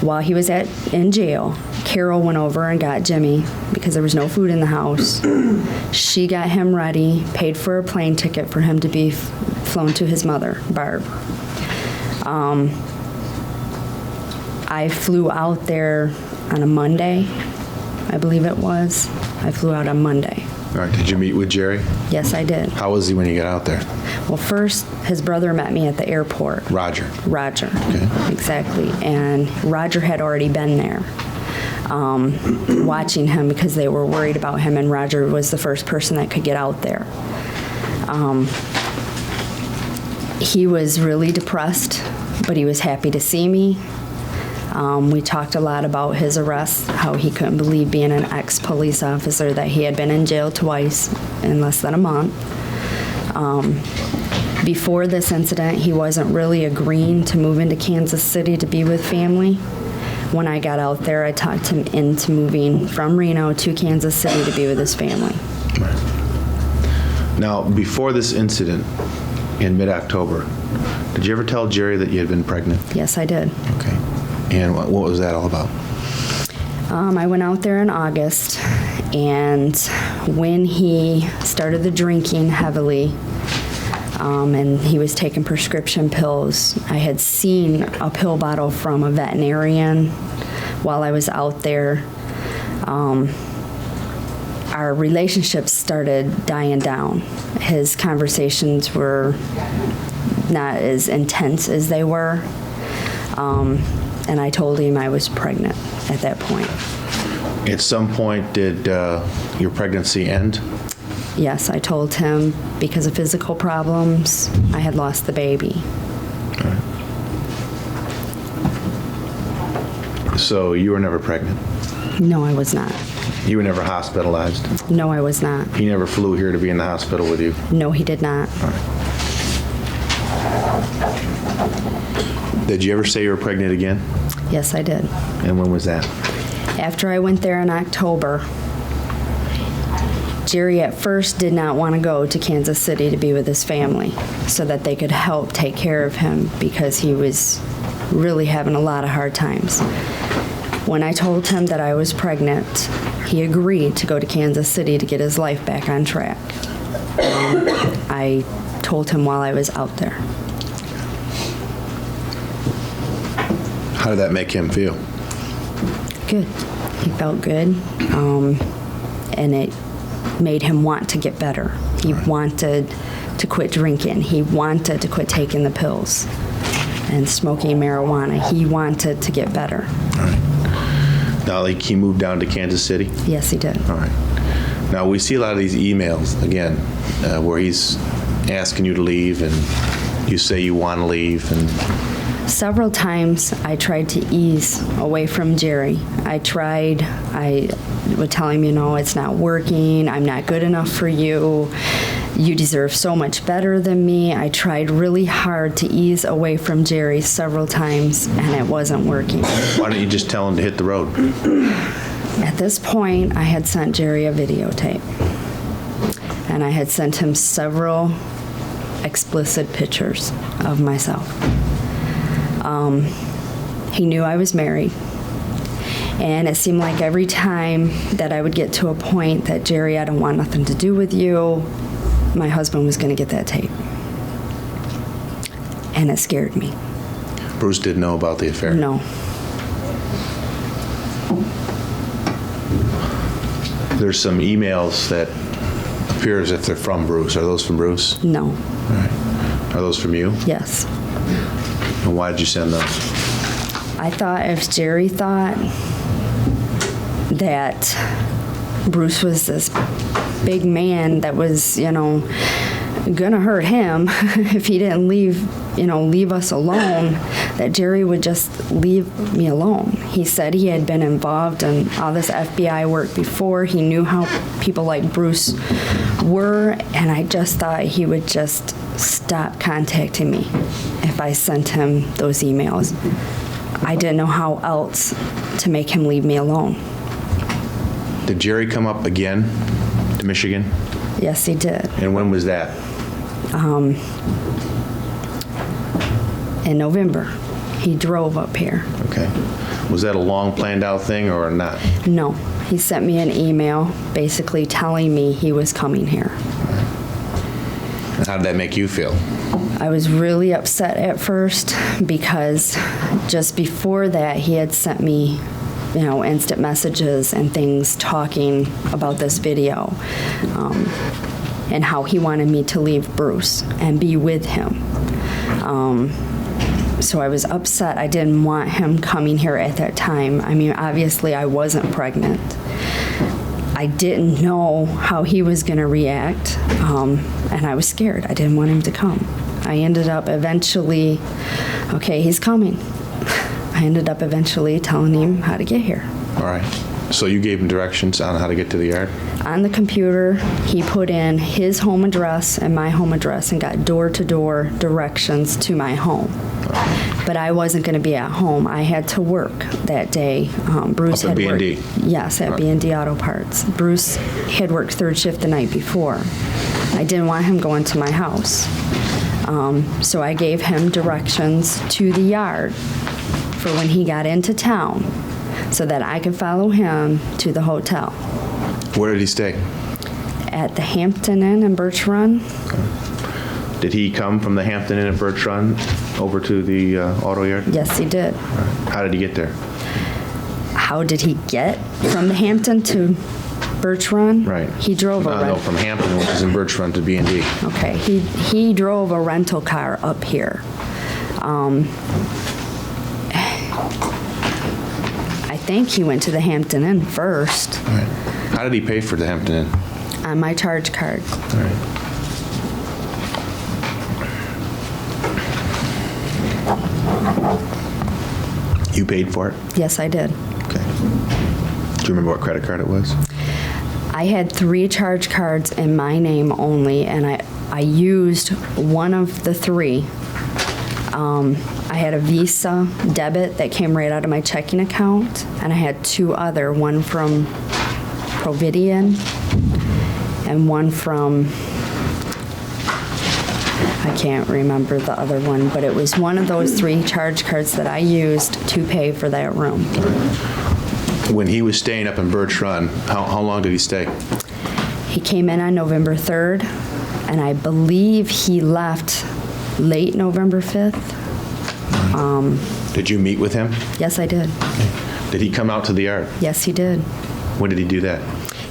While he was in jail, Carol went over and got Jimmy because there was no food in the house. She got him ready, paid for a plane ticket for him to be flown to his mother, Barb. I flew out there on a Monday, I believe it was. I flew out on Monday. All right, did you meet with Jerry? Yes, I did. How was he when you got out there? Well, first, his brother met me at the airport. Roger. Roger. Okay. Exactly. And Roger had already been there watching him because they were worried about him, and Roger was the first person that could get out there. He was really depressed, but he was happy to see me. We talked a lot about his arrest, how he couldn't believe being an ex-police officer, that he had been in jail twice in less than a month. Before this incident, he wasn't really agreeing to move into Kansas City to be with family. When I got out there, I talked him into moving from Reno to Kansas City to be with his family. Now, before this incident in mid-October, did you ever tell Jerry that you had been pregnant? Yes, I did. Okay. And what was that all about? I went out there in August, and when he started the drinking heavily, and he was taking prescription pills, I had seen a pill bottle from a veterinarian while I was out there. Our relationships started dying down. His conversations were not as intense as they were. And I told him I was pregnant at that point. At some point, did your pregnancy end? Yes, I told him because of physical problems, I had lost the baby. So you were never pregnant? No, I was not. You were never hospitalized? No, I was not. He never flew here to be in the hospital with you? No, he did not. All right. Did you ever say you were pregnant again? Yes, I did. And when was that? After I went there in October, Jerry at first did not want to go to Kansas City to be with his family so that they could help take care of him because he was really having a lot of hard times. When I told him that I was pregnant, he agreed to go to Kansas City to get his life back on track. I told him while I was out there. How did that make him feel? Good. He felt good, and it made him want to get better. He wanted to quit drinking. He wanted to quit taking the pills and smoking marijuana. He wanted to get better. All right. Now, like, he moved down to Kansas City? Yes, he did. All right. Now, we see a lot of these emails, again, where he's asking you to leave and you say you want to leave. And Several times I tried to ease away from Jerry. I would tell him, it's not working. I'm not good enough for you. You deserve so much better than me. I tried really hard to ease away from Jerry several times, and it wasn't working. why don't you just tell him to hit the road? At this point, I had sent Jerry a videotape, and I had sent him several explicit pictures of myself. He knew I was married, and it seemed like every time that I would get to a point that, Jerry, I don't want nothing to do with you, my husband was going to get that tape. And it scared me. Bruce didn't know about the affair? No. There's some emails that appear as if they're from Bruce. Are those from Bruce? No. All right. Are those from you? Yes. And why did you send those? I thought if Jerry thought that Bruce was this big man that was, gonna hurt him if he didn't leave us alone, that Jerry would just leave me alone. He said he had been involved in all this FBI work before. He knew how people like Bruce were, and I just thought he would just stop contacting me if I sent him those emails. I didn't know how else to make him leave me alone. Did Jerry come up again to Michigan? Yes, he did. And when was that? In November. He drove up here. Okay. Was that a long planned out thing or not? No. He sent me an email basically telling me he was coming here. And how did that make you feel? I was really upset at first because just before that he had sent me instant messages and things talking about this video, and how he wanted me to leave Bruce and be with him. So I was upset. I didn't want him coming here at that time. I mean, obviously I wasn't pregnant. I didn't know how he was going to react, and I was scared. I didn't want him to come. I ended up eventually, okay, he's coming. I ended up eventually telling him how to get here. All right. So you gave him directions on how to get to the yard? On the computer, he put in his home address and my home address and got door-to-door directions to my home. But I wasn't going to be at home. I had to work that day. Bruce Up at had B&D? worked. Yes, at B&D Auto Parts. Bruce had worked third shift the night before. I didn't want him going to my house. So I gave him directions to the yard for when he got into town so that I could follow him to the hotel. Where did he stay? At the Hampton Inn in Birch Run. Did he come from the Hampton Inn at Birch Run over to the auto yard? Yes, he did. How did he get there? How did he get from the Hampton to Birch Run? Right. He drove a No, rental. from Hampton, which is in Birch Run, to B&D. Okay, he drove a rental car up here. I think he went to the Hampton Inn first All right. How did he pay for the Hampton Inn? on my charge card. All right. You paid for it? Yes, I did. Okay. Do you remember what credit card it was? I had 3 charge cards in my name only, and I used one of the 3. I had a Visa debit that came right out of my checking account, and I had 2 other, one from Providian and one from, I can't remember the other one, but it was one of those 3 charge cards that I used to pay for that room. When he was staying up in Birch Run, how long did he stay? He came in on November 3rd, and I believe he left late November 5th. Did you meet with him? Yes, I did. Did he come out to the yard? Yes, he did. When did he do that?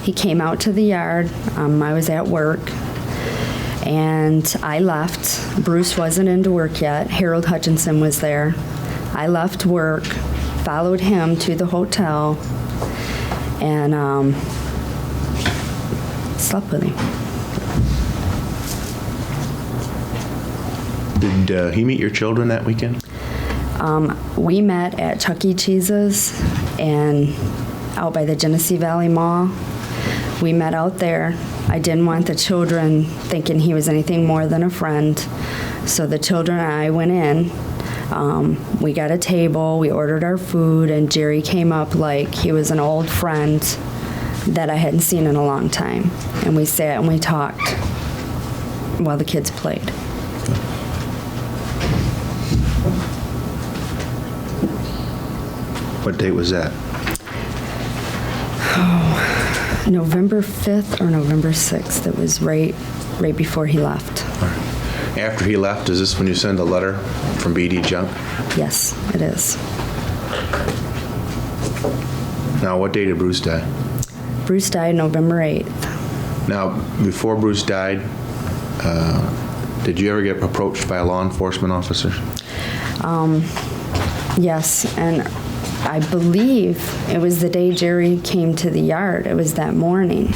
He came out to the yard. I was at work, and I left. Bruce wasn't into work yet. Harold Hutchinson was there. I left work, followed him to the hotel, and slept with him. Did he meet your children that weekend? We met at Chuck E. Cheese's and out by the Genesee Valley Mall. We met out there. I didn't want the children thinking he was anything more than a friend. So the children and I went in. We got a table, we ordered our food, and Jerry came up like he was an old friend that I hadn't seen in a long time. And we sat and we talked while the kids played. What date was that? November 5th or November 6th. It was right before he left. After he left, is this when you send a letter from BD Junk? Yes, it is. Now, what day did Bruce die? Bruce died November 8th. Now, before Bruce died, did you ever get approached by a law enforcement officer? Yes, and I believe it was the day Jerry came to the yard. It was that morning.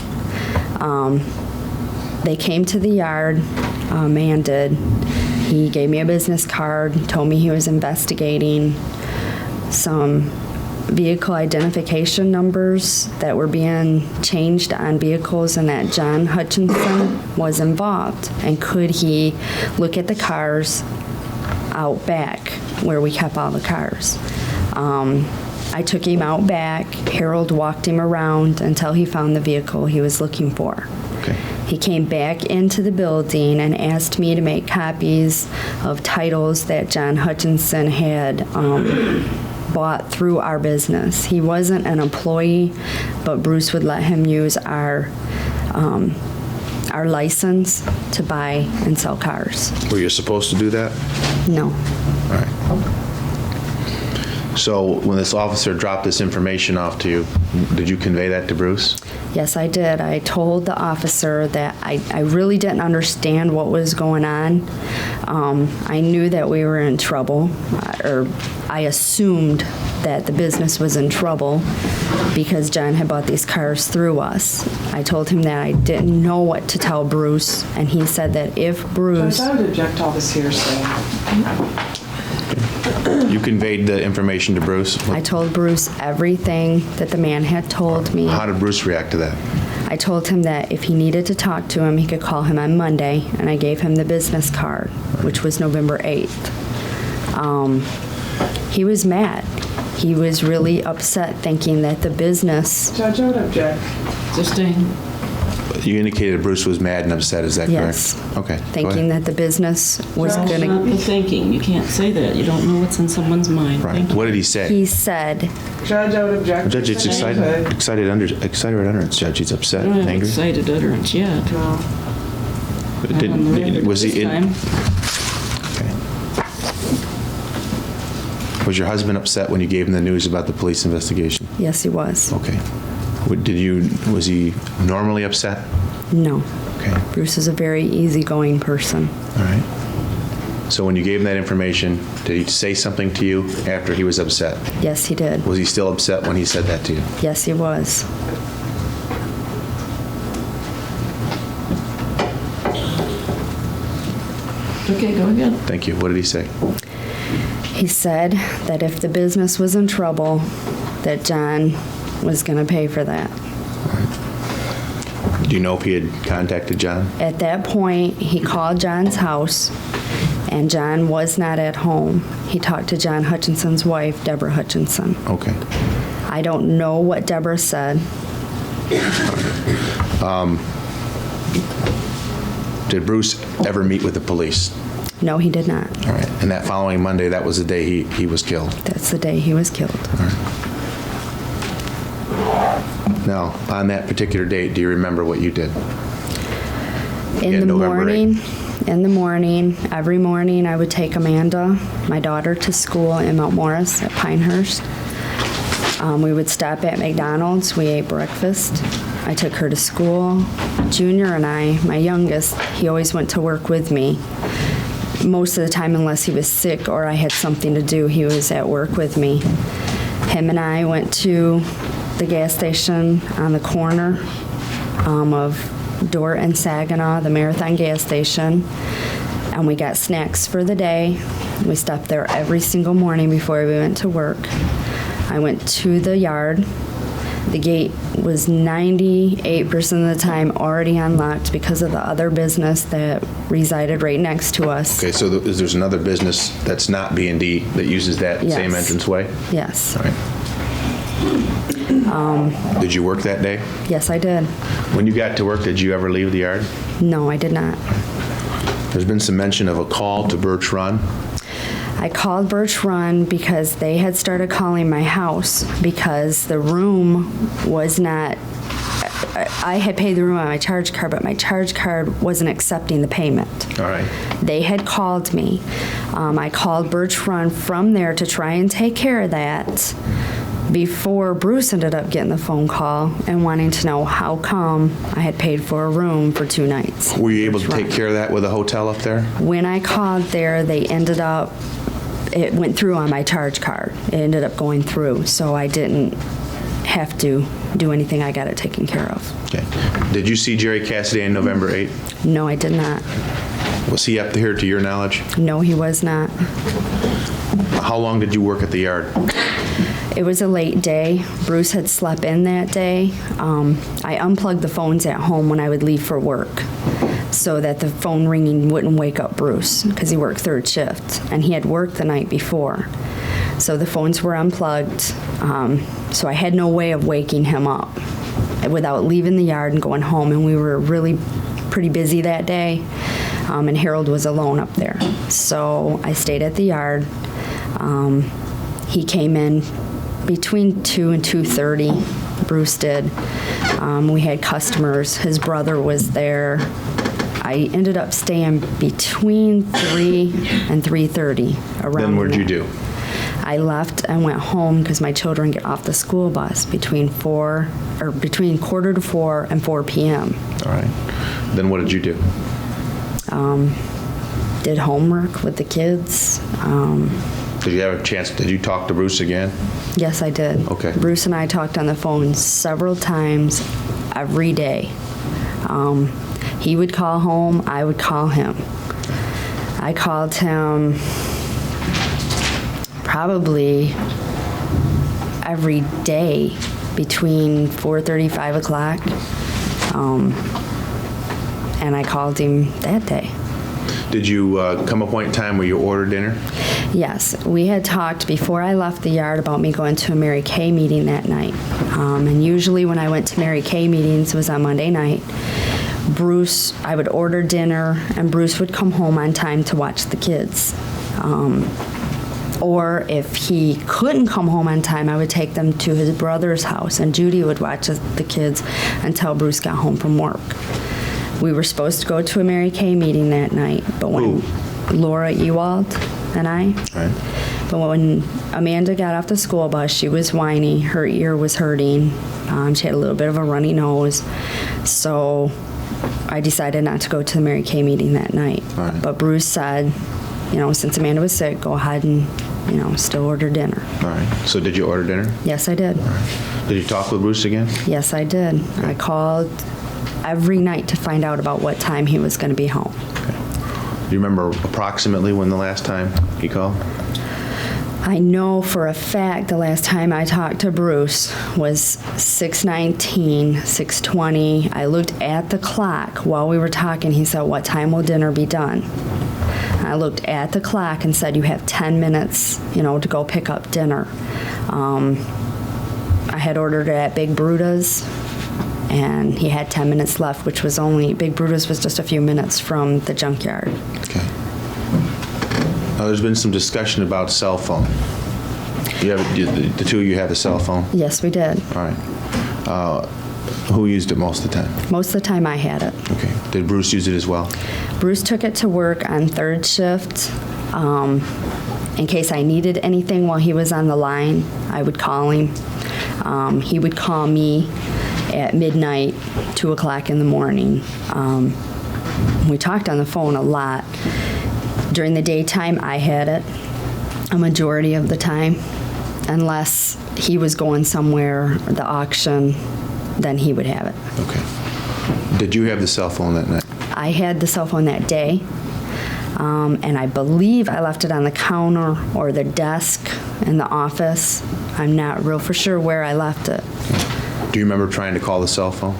They came to the yard, a man did. He gave me a business card, told me he was investigating some vehicle identification numbers that were being changed on vehicles and that John Hutchinson was involved. And could he look at the cars out back where we kept all the cars? I took him out back. Harold walked him around until he found the vehicle he was looking for. Okay. He came back into the building and asked me to make copies of titles that John Hutchinson had bought through our business. He wasn't an employee, but Bruce would let him use our license to buy and sell cars. Were you supposed to do that? No. All right. So when this officer dropped this information off to you, did you convey that to Bruce? Yes, I did. I told the officer that I really didn't understand what was going on. I knew that we were in trouble, or I assumed that the business was in trouble because John had bought these cars through us. I told him that I didn't know what to tell Bruce, and he said that if Bruce... Judge, I would object to all this hearsay. You conveyed the information to Bruce? I told Bruce everything that the man had told me. How did Bruce react to that? I told him that if he needed to talk to him, he could call him on Monday, and I gave him the business card, which was November 8th. He was mad. He was really upset thinking that the business... Judge, I would object. Sustained. You indicated Bruce was mad and upset, is that correct? Yes. Okay. go Thinking ahead. that the business was Not going the thinking. You can't say that. You don't know what's in someone's mind. Right. Thank you. What did he to... say? He said, Judge, I would object. Judge, it's excited utterance, Judge. He's upset, I don't have angry. excited utterance yet. No. Was This he in? time. Okay. Was your husband upset when you gave him the news about the police investigation? yes, he was. Okay. Was he normally upset? No. Okay. Bruce is a very easygoing person. All right. So when you gave him that information, did he say something to you after he was upset? Yes, he did. Was he still upset when he said that to you? Yes, he was. Okay, go again. Thank you. What did he say? He said that if the business was in trouble, that John was going to pay for that. Do you know if he had contacted John? At that point, he called John's house, and John was not at home. He talked to John Hutchinson's wife, Deborah Hutchinson. Okay. I don't know what Deborah said. Did Bruce ever meet with the police? No, he did not. All right. And that following Monday, that was the day he was killed. That's the day he was killed. Now, on that particular date, do you remember what you did? In Yeah, the November morning, every morning, I would take Amanda, my daughter, to school in Mount Morris at Pinehurst. We would stop at McDonald's. We ate breakfast. I took her to school. Junior and I, my youngest, he always went to work with me. Most of the time, unless he was sick or I had something to do, he was at work with me. Him and I went to the gas station on the corner of Dorr and Saginaw, the Marathon gas station, and we got snacks for the day. We stopped there every single morning before we went to work. I went to the yard. The gate was 98% of the time already unlocked because of the other business that resided right next to us. Okay, so there's another business that's not B&D that uses that Yes. same entranceway? Yes. All right. Did you work that day? Yes, I did. When you got to work, did you ever leave the yard? No, I did not. There's been some mention of a call to Birch Run. I called Birch Run because they had started calling my house because the room was not, I had paid the room on my charge card, but my charge card wasn't accepting the payment. All right. They had called me. I called Birch Run from there to try and take care of that before Bruce ended up getting the phone call and wanting to know how come I had paid for a room for 2 nights. Were you able to Birch take Run. care of that with a hotel up there? When I called there, they ended up, it went through on my charge card. It ended up going through, so I didn't have to do anything. I got it taken care of. Okay. Did you see Jerry Cassidy on November 8th? No, I did not. Was he up here to your knowledge? No, he was not. How long did you work at the yard? It was a late day. Bruce had slept in that day. I unplugged the phones at home when I would leave for work so that the phone ringing wouldn't wake up Bruce because he worked 3rd shift and he had worked the night before. So the phones were unplugged. So I had no way of waking him up without leaving the yard and going home. And we were really pretty busy that day. And Harold was alone up there. So I stayed at the yard. He came in between 2 and 2:30, Bruce did. We had customers. His brother was there. I ended up staying between 3 and 3:30 around. Then what'd you do? I left and went home because my children get off the school bus between 3:45 and 4 p.m. All right. Then what did you do? Did homework with the kids. Did you have a chance, did you talk to Bruce again? Yes, I did. Okay. Bruce and I talked on the phone several times every day. He would call home, I would call him. I called him probably every day between 4:30, 5 o'clock. And I called him that day. Did you come a point in time where you ordered dinner? Yes, we had talked before I left the yard about me going to a Mary Kay meeting that night. And usually when I went to Mary Kay meetings, it was on Monday night, I would order dinner and Bruce would come home on time to watch the kids. Or if he couldn't come home on time, I would take them to his brother's house and Judy would watch the kids until Bruce got home from work. We were supposed to go to a Mary Kay meeting that night, but when Laura Ewald and I, Right. but when Amanda got off the school bus, she was whiny, her ear was hurting, she had a little bit of a runny nose, so I decided not to go to the Mary Kay meeting that night. Right. But Bruce said, since Amanda was sick, go ahead and, still order dinner. All right. So did you order dinner? Yes, I did. Did you talk with Bruce again? Yes, I did. I called every night to find out about what time he was going to be home. Do you remember approximately when the last time he called? I know for a fact the last time I talked to Bruce was 6:19, 6:20. I looked at the clock while we were talking. He said, "What time will dinner be done?" I looked at the clock and said, "You have 10 minutes, to go pick up dinner." I had ordered it at Big Bruda's, and he had 10 minutes left, which was Big Bruda's was just a few minutes from the junkyard. Okay. Now, there's been some discussion about cell phone. The two of you have a cell phone? Yes, we did. All right. Who used it most of the time? Most of the time I had it. Okay. Did Bruce use it as well? Bruce took it to work on third shift. In case I needed anything while he was on the line, I would call him. He would call me at midnight, 2 o'clock in the morning. We talked on the phone a lot. During the daytime, I had it a majority of the time. Unless he was going somewhere, the auction, then he would have it. Okay. Did you have the cell phone that night? I had the cell phone that day, and I believe I left it on the counter or the desk in the office. I'm not real for sure where I left it. Do you remember trying to call the cell phone?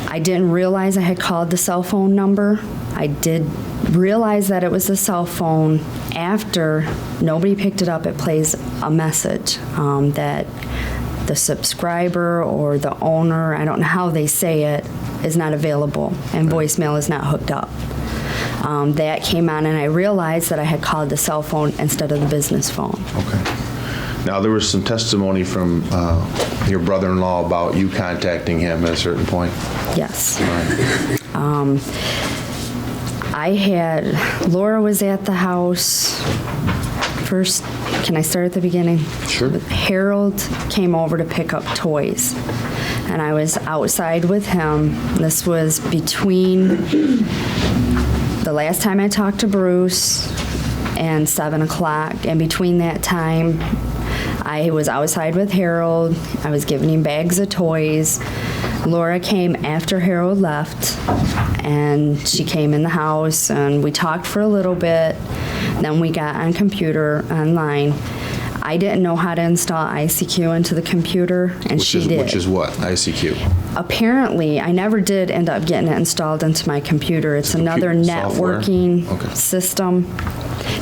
I didn't realize I had called the cell phone number. I did realize that it was a cell phone after nobody picked it up. It plays a message that the subscriber or the owner, I don't know how they say it, is not available and voicemail is not hooked up. That came on and I realized that I had called the cell phone instead of the business phone. Okay. Now, there was some testimony from your brother-in-law about you contacting him at a certain point. Yes. All right. Laura was at the house. First, can I start at the beginning? Sure. Harold came over to pick up toys, and I was outside with him. This was between the last time I talked to Bruce and 7 o'clock, and between that time, I was outside with Harold. I was giving him bags of toys. Laura came after Harold left, and she came in the house, and we talked for a little bit. Then we got on computer online. I didn't know how to install ICQ into the computer, and she did. Which is what, ICQ? Apparently, I never did end up getting it installed into my computer. It's another networking system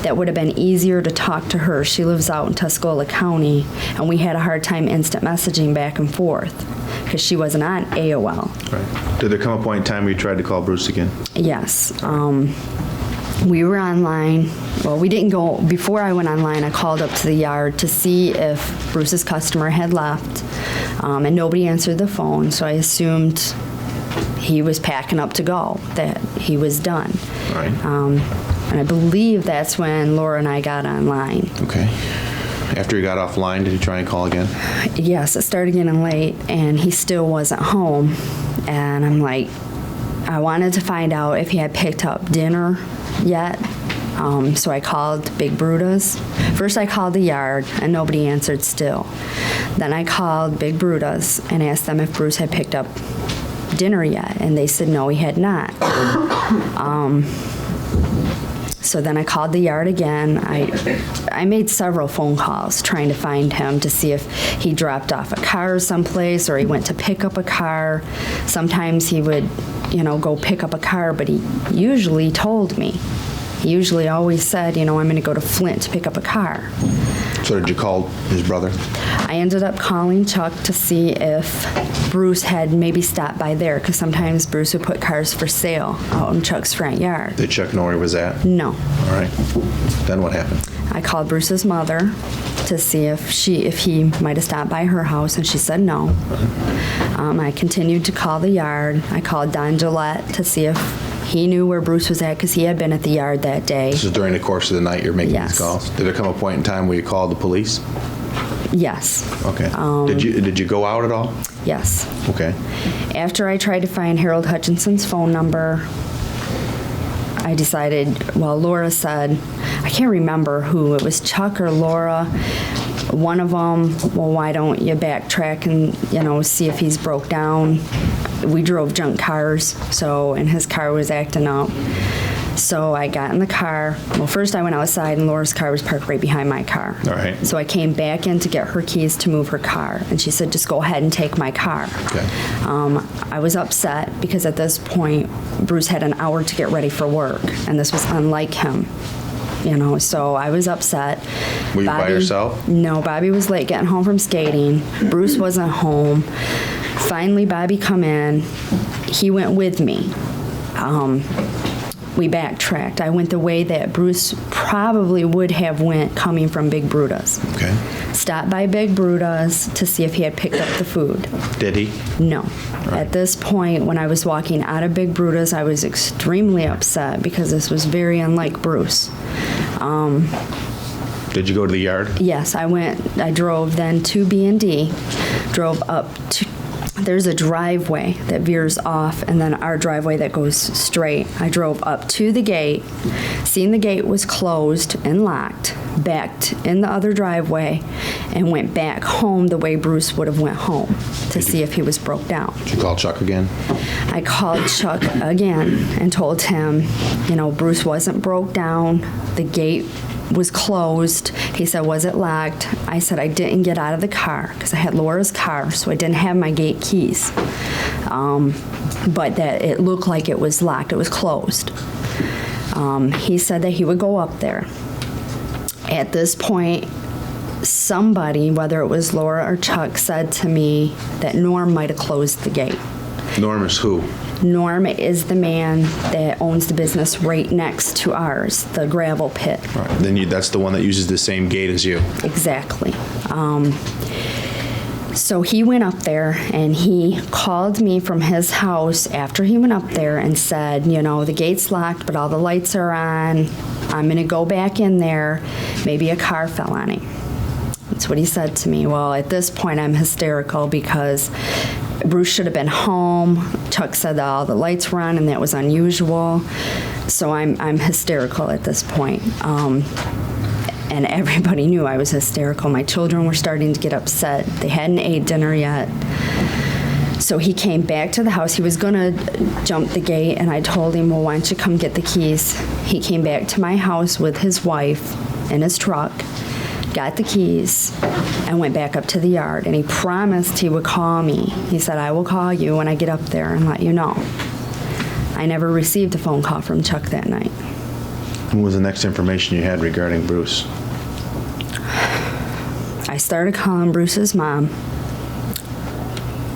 that would have been easier to talk to her. She lives out in Tuscola County, and we had a hard time instant messaging back and forth because she wasn't on AOL. Right. Did there come a point in time where you tried to call Bruce again? Yes. We were online. Well, we didn't go. Before I went online, I called up to the yard to see if Bruce's customer had left, and nobody answered the phone, so I assumed he was packing up to go, that he was done. Right. And I believe that's when Laura and I got online. Okay. After he got offline, did you try and call again? Yes, it started getting late, and he still wasn't home. And I'm like, I wanted to find out if he had picked up dinner yet. So I called Big Brutus. First I called the yard, and nobody answered still. Then I called Big Brutus and asked them if Bruce had picked up dinner yet, and they said no, he had not. So then I called the yard again. I made several phone calls trying to find him to see if he dropped off a car someplace or he went to pick up a car. Sometimes he would, go pick up a car, but he usually told me. He usually always said, I'm going to go to Flint to pick up a car. So did you call his brother? I ended up calling Chuck to see if Bruce had maybe stopped by there, because sometimes Bruce would put cars for sale out in Chuck's front yard. Did Chuck know where he was at? No. All right. Then what happened? I called Bruce's mother to see if he might have stopped by her house, and she said no. I continued to call the yard. I called Don Gillette to see if he knew where Bruce was at, because he had been at the yard that day. This is during the course of the night you're making Yes. these calls? Did there come a point in time where you called the police? Yes. Okay. Did you go out at all? Yes. Okay. After I tried to find Harold Hutchinson's phone number, I decided, Laura said, I can't remember who, it was Chuck or Laura, one of them, why don't you backtrack and, see if he's broke down. We drove junk cars, and his car was acting up. So I got in the car. First I went outside, and Laura's car was parked right behind my car. All right. So I came back in to get her keys to move her car, and she said, just go ahead and take my car. Okay. I was upset because at this point, Bruce had an hour to get ready for work, and this was unlike him. So I was upset. Were you by yourself? No, Bobby was late getting home from skating. Bruce wasn't home. Finally, Bobby come in. He went with me. We backtracked. I went the way that Bruce probably would have went coming from Big Brutus. Okay. Stopped by Big Brutus to see if he had picked up the food. Did he? No. At this point, when I was walking out of Big Brutus, I was extremely upset because this was very unlike Bruce. Did you go to the yard? Yes, I drove then to B&D, drove up to, there's a driveway that veers off, and then our driveway that goes straight. I drove up to the gate, seen the gate was closed and locked, backed in the other driveway, and went back home the way Bruce would have went home to see if he was broke down. Did you call Chuck again? I called Chuck again and told him, Bruce wasn't broke down, the gate was closed. He said, was it locked? I said, I didn't get out of the car because I had Laura's car, so I didn't have my gate keys. But that it looked like it was locked, it was closed. He said that he would go up there. At this point, somebody, whether it was Laura or Chuck, said to me that Norm might have closed the gate. Norm is who? Norm is the man that owns the business right next to ours, the gravel pit. All right. Then that's the one that uses the same gate as you. Exactly. So he went up there and he called me from his house after he went up there and said, the gate's locked, but all the lights are on. I'm going to go back in there. Maybe a car fell on him. That's what he said to me. Well, at this point, I'm hysterical because Bruce should have been home. Chuck said that all the lights were on and that was unusual. So I'm hysterical at this point. And everybody knew I was hysterical. My children were starting to get upset. They hadn't ate dinner yet. So he came back to the house. He was going to jump the gate, and I told him, well, why don't you come get the keys? He came back to my house with his wife in his truck, got the keys, and went back up to the yard. And he promised he would call me. He said, I will call you when I get up there and let you know. I never received a phone call from Chuck that night. What was the next information you had regarding Bruce? I started calling Bruce's mom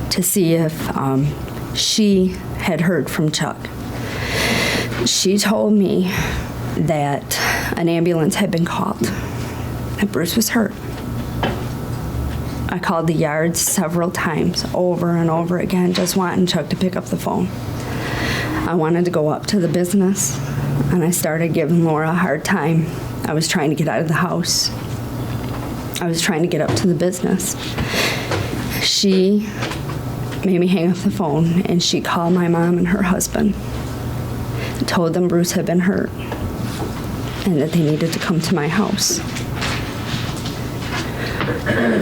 to see if she had heard from Chuck. She told me that an ambulance had been called, that Bruce was hurt. I called the yard several times, over and over again, just wanting Chuck to pick up the phone. I wanted to go up to the business, and I started giving Laura a hard time. I was trying to get out of the house. I was trying to get up to the business. She made me hang up the phone, and she called my mom and her husband and told them Bruce had been hurt and that they needed to come to my house.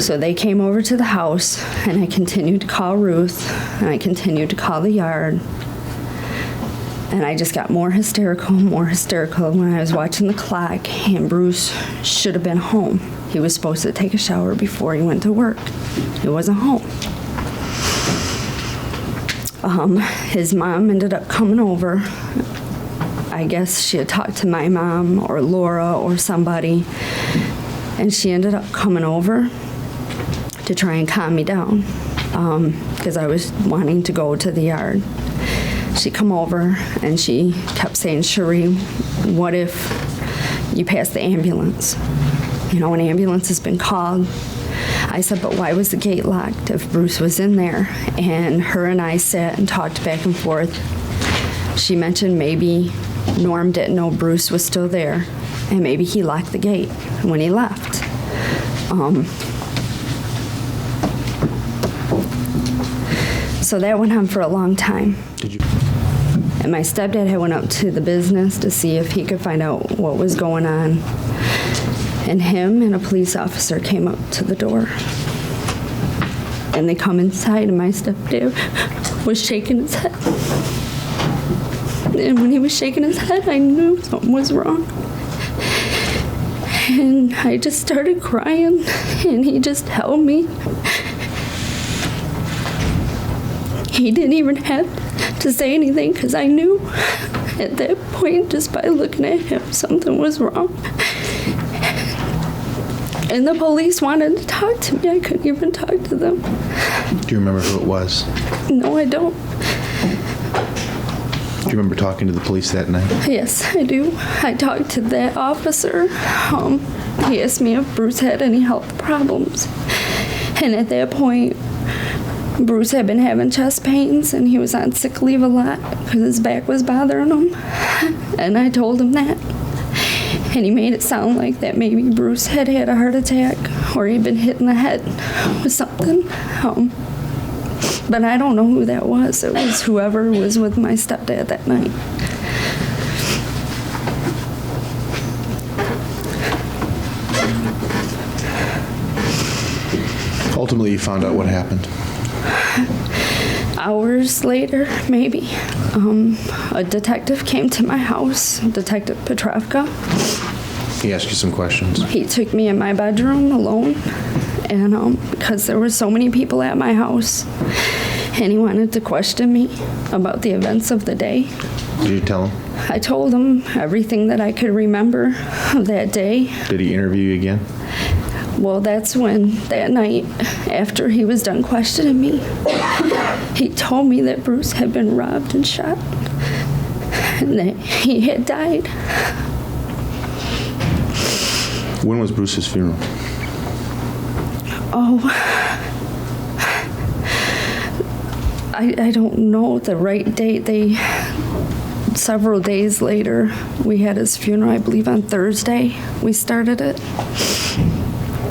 So they came over to the house, and I continued to call Ruth, and I continued to call the yard. And I just got more hysterical when I was watching the clock, and Bruce should have been home. He was supposed to take a shower before he went to work. He wasn't home. His mom ended up coming over. I guess she had talked to my mom or Laura or somebody, and she ended up coming over to try and calm me down because I was wanting to go to the yard. She come over and she kept saying, "Sharee, what if you pass the ambulance? You know, an ambulance has been called." I said, "But why was the gate locked if Bruce was in there?" And her and I sat and talked back and forth. She mentioned maybe Norm didn't know Bruce was still there, and maybe he locked the gate when he left. So that went on for a long time. Did you? And my stepdad had went up to the business to see if he could find out what was going on. And him and a police officer came up to the door. And they come inside, and my stepdad was shaking his head. And when he was shaking his head, I knew something was wrong. And I just started crying, and he just held me. He didn't even have to say anything because I knew at that point, just by looking at him, something was wrong. And the police wanted to talk to me. I couldn't even talk to them. Do you remember who it was? No, I don't. Do you remember talking to the police that night? Yes, I do. I talked to that officer. He asked me if Bruce had any health problems. And at that point, Bruce had been having chest pains, and he was on sick leave a lot because his back was bothering him. And I told him that. And he made it sound like that maybe Bruce had had a heart attack or he'd been hit in the head with something. But I don't know who that was. It was whoever was with my stepdad that night. Ultimately, you found out what happened. Hours later, maybe, a detective came to my house, Detective Petrovka. He asked you some questions. He took me in my bedroom alone, and because there were so many people at my house, and he wanted to question me about the events of the day. Did you tell him? I told him everything that I could remember of that day. Did he interview you again? Well, that's when, that night, after he was done questioning me, he told me that Bruce had been robbed and shot, and that he had died. When was Bruce's funeral? I don't know the right date. Several days later, we had his funeral, I believe on Thursday, we started it.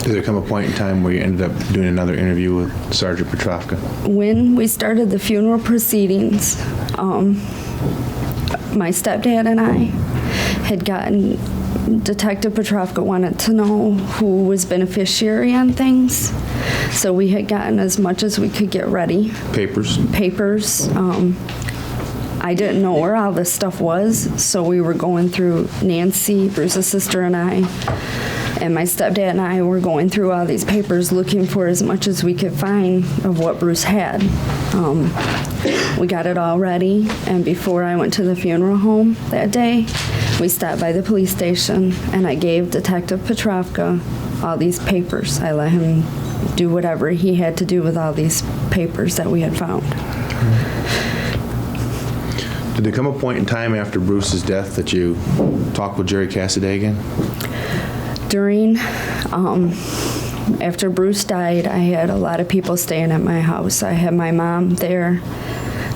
Did there come a point in time where you ended up doing another interview with Sergeant Petrovka? When we started the funeral proceedings, my stepdad and I had gotten, Detective Petrovka wanted to know who was beneficiary on things. So we had gotten as much as we could get ready. Papers? Papers. I didn't know where all this stuff was, so we were going through, Nancy, Bruce's sister, and I, and my stepdad and I were going through all these papers looking for as much as we could find of what Bruce had. We got it all ready, and before I went to the funeral home that day, we stopped by the police station, and I gave Detective Petrovka all these papers. I let him do whatever he had to do with all these papers that we had found. Did there come a point in time after Bruce's death that you talked with Jerry Cassidy again? After Bruce died, I had a lot of people staying at my house. I had my mom there,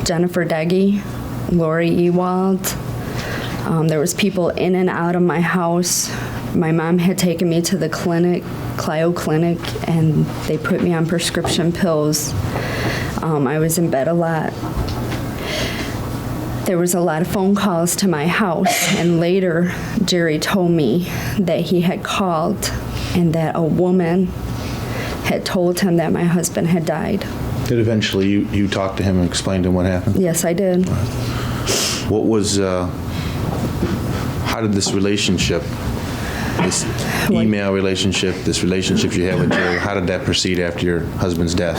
Jennifer Deggy, Lori Ewald. There was people in and out of my house My mom had taken me to the clinic, Clio Clinic, and they put me on prescription pills. I was in bed a lot. There was a lot of phone calls to my house, and later Jerry told me that he had called and that a woman had told him that my husband had died. Did eventually you talk to him and explain to him what happened? Yes, I did. What was, how did this relationship, this email relationship, this relationship you had with Jerry, how did that proceed after your husband's death?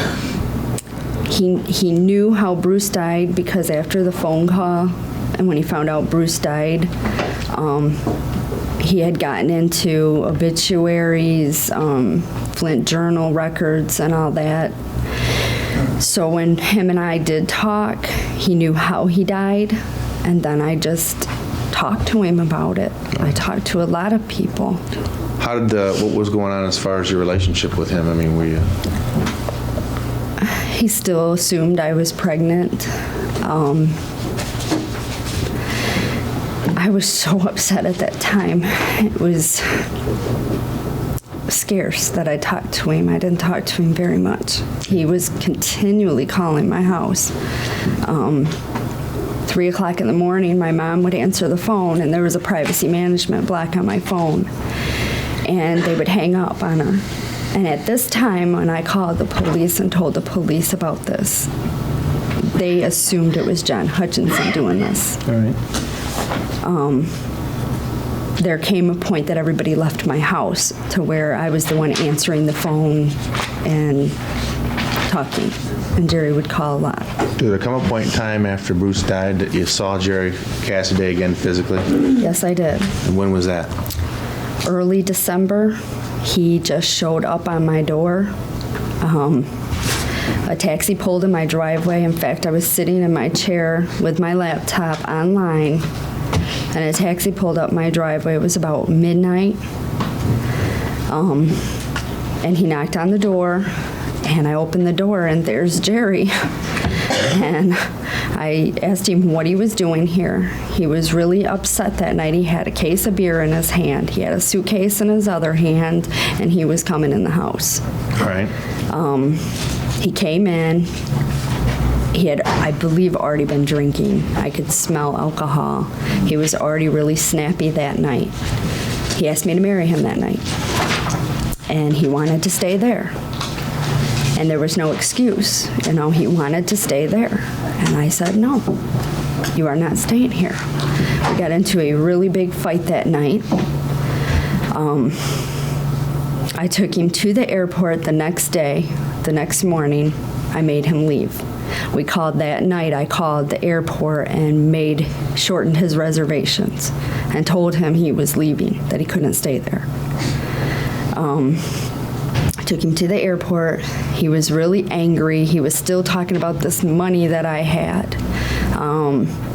He knew how Bruce died because after the phone call and when he found out Bruce died, he had gotten into obituaries, Flint Journal records and all that. So when him and I did talk, he knew how he died, and then I just talked to him about it. I talked to a lot of people. How did what was going on as far as your relationship with him? I mean, were you... He still assumed I was pregnant. I was so upset at that time. It was scarce that I talked to him. I didn't talk to him very much. He was continually calling my house. 3 o'clock in the morning, my mom would answer the phone, and there was a privacy management block on my phone, and they would hang up on her. And at this time, when I called the police and told the police about this, they assumed it was John Hutchinson doing this. All right. There came a point that everybody left my house to where I was the one answering the phone and talking, and Jerry would call a lot. Did there come a point in time after Bruce died that you saw Jerry Cassidy again physically? Yes, I did. And when was that? Early December, he just showed up on my door. A taxi pulled in my driveway. In fact, I was sitting in my chair with my laptop online, and a taxi pulled up my driveway. It was about midnight. And he knocked on the door, and I opened the door, and there's Jerry. And I asked him what he was doing here. He was really upset that night. He had a case of beer in his hand. He had a suitcase in his other hand, and he was coming in the house. All right. He came in. He had, I believe, already been drinking. I could smell alcohol. He was already really snappy that night. He asked me to marry him that night, and he wanted to stay there. And there was no excuse. You know, he wanted to stay there. And I said, no, you are not staying here. We got into a really big fight that night. I took him to the airport the next day. The next morning, I made him leave. We called that night. I called the airport and shortened his reservations and told him he was leaving, that he couldn't stay there. I took him to the airport. He was really angry. He was still talking about this money that I had.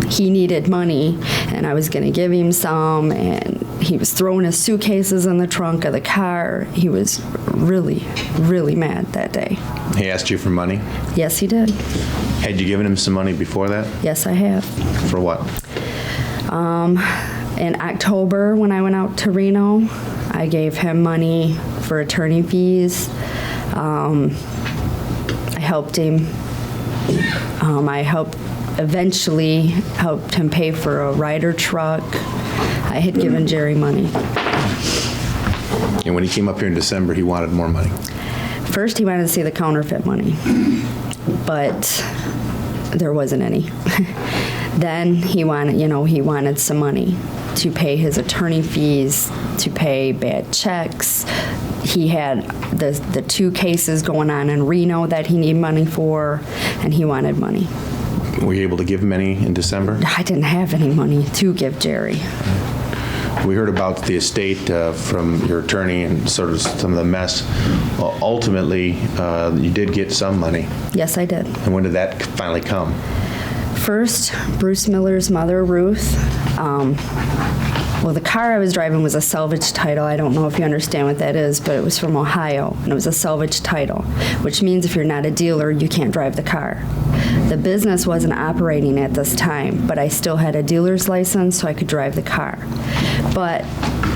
He needed money, and I was going to give him some, and he was throwing his suitcases in the trunk of the car. He was really, really mad that day. He asked you for money? Yes, he did. Had you given him some money before that? Yes, I have. For what? In October, when I went out to Reno, I gave him money for attorney fees. I helped him. Eventually helped him pay for a Ryder truck. I had given Jerry money. And when he came up here in December, he wanted more money? First, he wanted to see the counterfeit money, but there wasn't any. Then he wanted some money to pay his attorney fees, to pay bad checks. He had the 2 cases going on in Reno that he needed money for, and he wanted money. Were you able to give him any in December? I didn't have any money to give Jerry. We heard about the estate from your attorney and sort of some of the mess. Well, ultimately, you did get some money. Yes, I did. And when did that finally come? First, Bruce Miller's mother, Ruth. Well, the car I was driving was a salvage title. I don't know if you understand what that is, but it was from Ohio, and it was a salvage title, which means if you're not a dealer, you can't drive the car. The business wasn't operating at this time, but I still had a dealer's license, so I could drive the car. But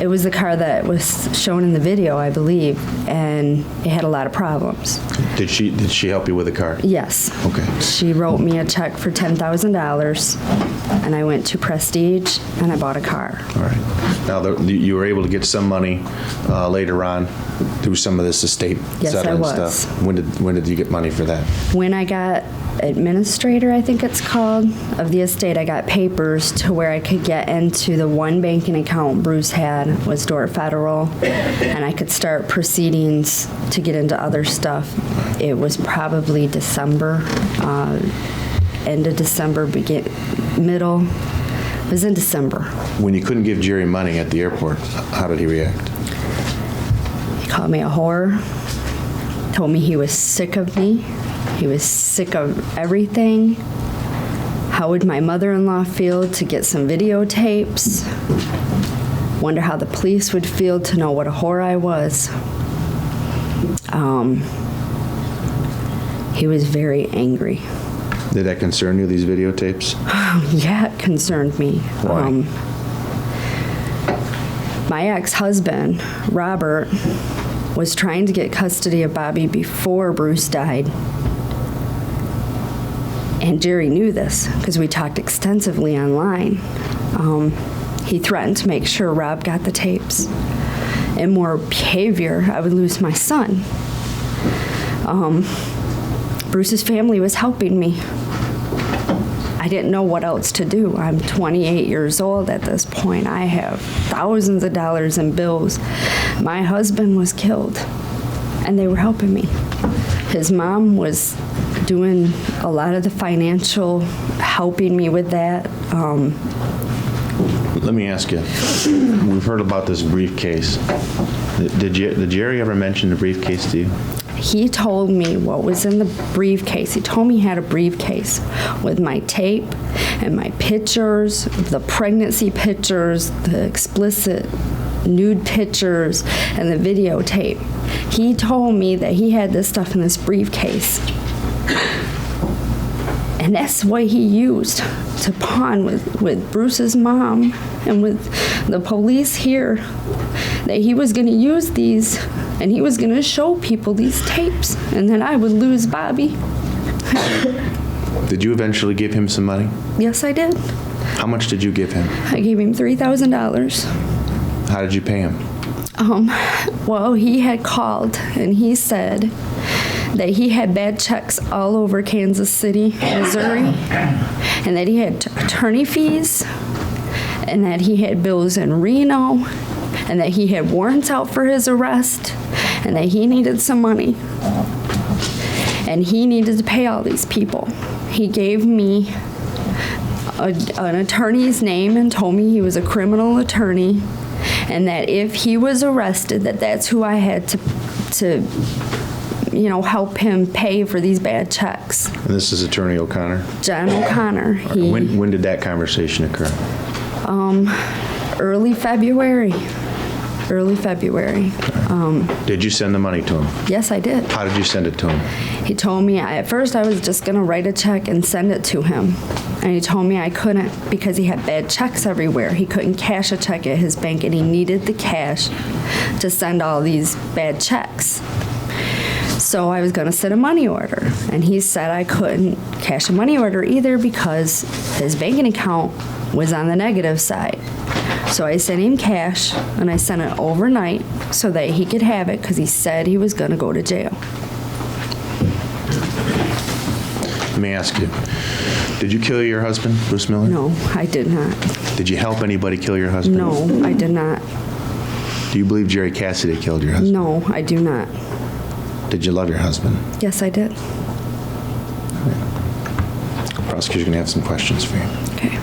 It was the car that was shown in the video, I believe, and it had a lot of problems. Did she help you with the car? Yes. Okay. She wrote me a check for $10,000, and I went to Prestige, and I bought a car. All right. Now, you were able to get some money later on through some of this estate Yes, I settlement was. stuff. When did you get money for that? When I got administrator, I think it's called, of the estate, I got papers to where I could get into the one banking account Bruce had, was Dordt Federal, and I could start proceedings to get into other stuff. It was probably December, end of December, middle. It was in December. When you couldn't give Jerry money at the airport, how did he react? He called me a whore, told me he was sick of me. He was sick of everything. How would my mother-in-law feel to get some videotapes? Wonder how the police would feel to know what a whore I was. He was very angry. Did that concern you, these videotapes? Yeah, it concerned me. Why? My ex-husband, Robert, was trying to get custody of Bobby before Bruce died. And Jerry knew this because we talked extensively online. He threatened to make sure Rob got the tapes. And more behavior, I would lose my son. Bruce's family was helping me. I didn't know what else to do. I'm 28 years old at this point. I have thousands of dollars in bills. My husband was killed, and they were helping me. His mom was doing a lot of the financial, helping me with that. Let me ask you, we've heard about this briefcase. Did Jerry ever mention the briefcase to you? He told me what was in the briefcase. He told me he had a briefcase with my tape and my pictures, the pregnancy pictures, the explicit nude pictures, and the videotape. He told me that he had this stuff in this briefcase. And that's what he used to pawn with Bruce's mom and with the police here, that he was going to use these and he was going to show people these tapes, and then I would lose Bobby. Did you eventually give him some money? Yes, I did. How much did you give him? I gave him $3,000. How did you pay him? Well, he had called and he said that he had bad checks all over Kansas City, Missouri, and that he had attorney fees, and that he had bills in Reno, and that he had warrants out for his arrest, and that he needed some money. And he needed to pay all these people. He gave me an attorney's name and told me he was a criminal attorney, and that if he was arrested, that's who I had to help him pay for these bad checks. And this is Attorney O'Connor? John O'Connor. When did that conversation occur? Early February. Did you send the money to him? Yes, I did. How did you send it to him? He told me, at first I was just going to write a check and send it to him. And he told me I couldn't because he had bad checks everywhere. He couldn't cash a check at his bank, and he needed the cash to send all these bad checks. So I was going to send a money order. And he said I couldn't cash a money order either because his banking account was on the negative side. So I sent him cash, and I sent it overnight so that he could have it because he said he was going to go to jail. Let me ask you, did you kill your husband, Bruce Miller? No, I did not. Did you help anybody kill your husband? No, I did not. Do you believe Jerry Cassidy killed your husband? No, I do not. Did you love your husband? Yes, I did. The prosecutor's going to have some questions for you. Okay.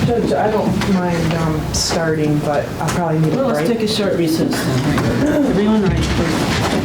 Judge, I don't mind starting, but I'll probably need a Well, let's break. take a short recess then. Everyone, right?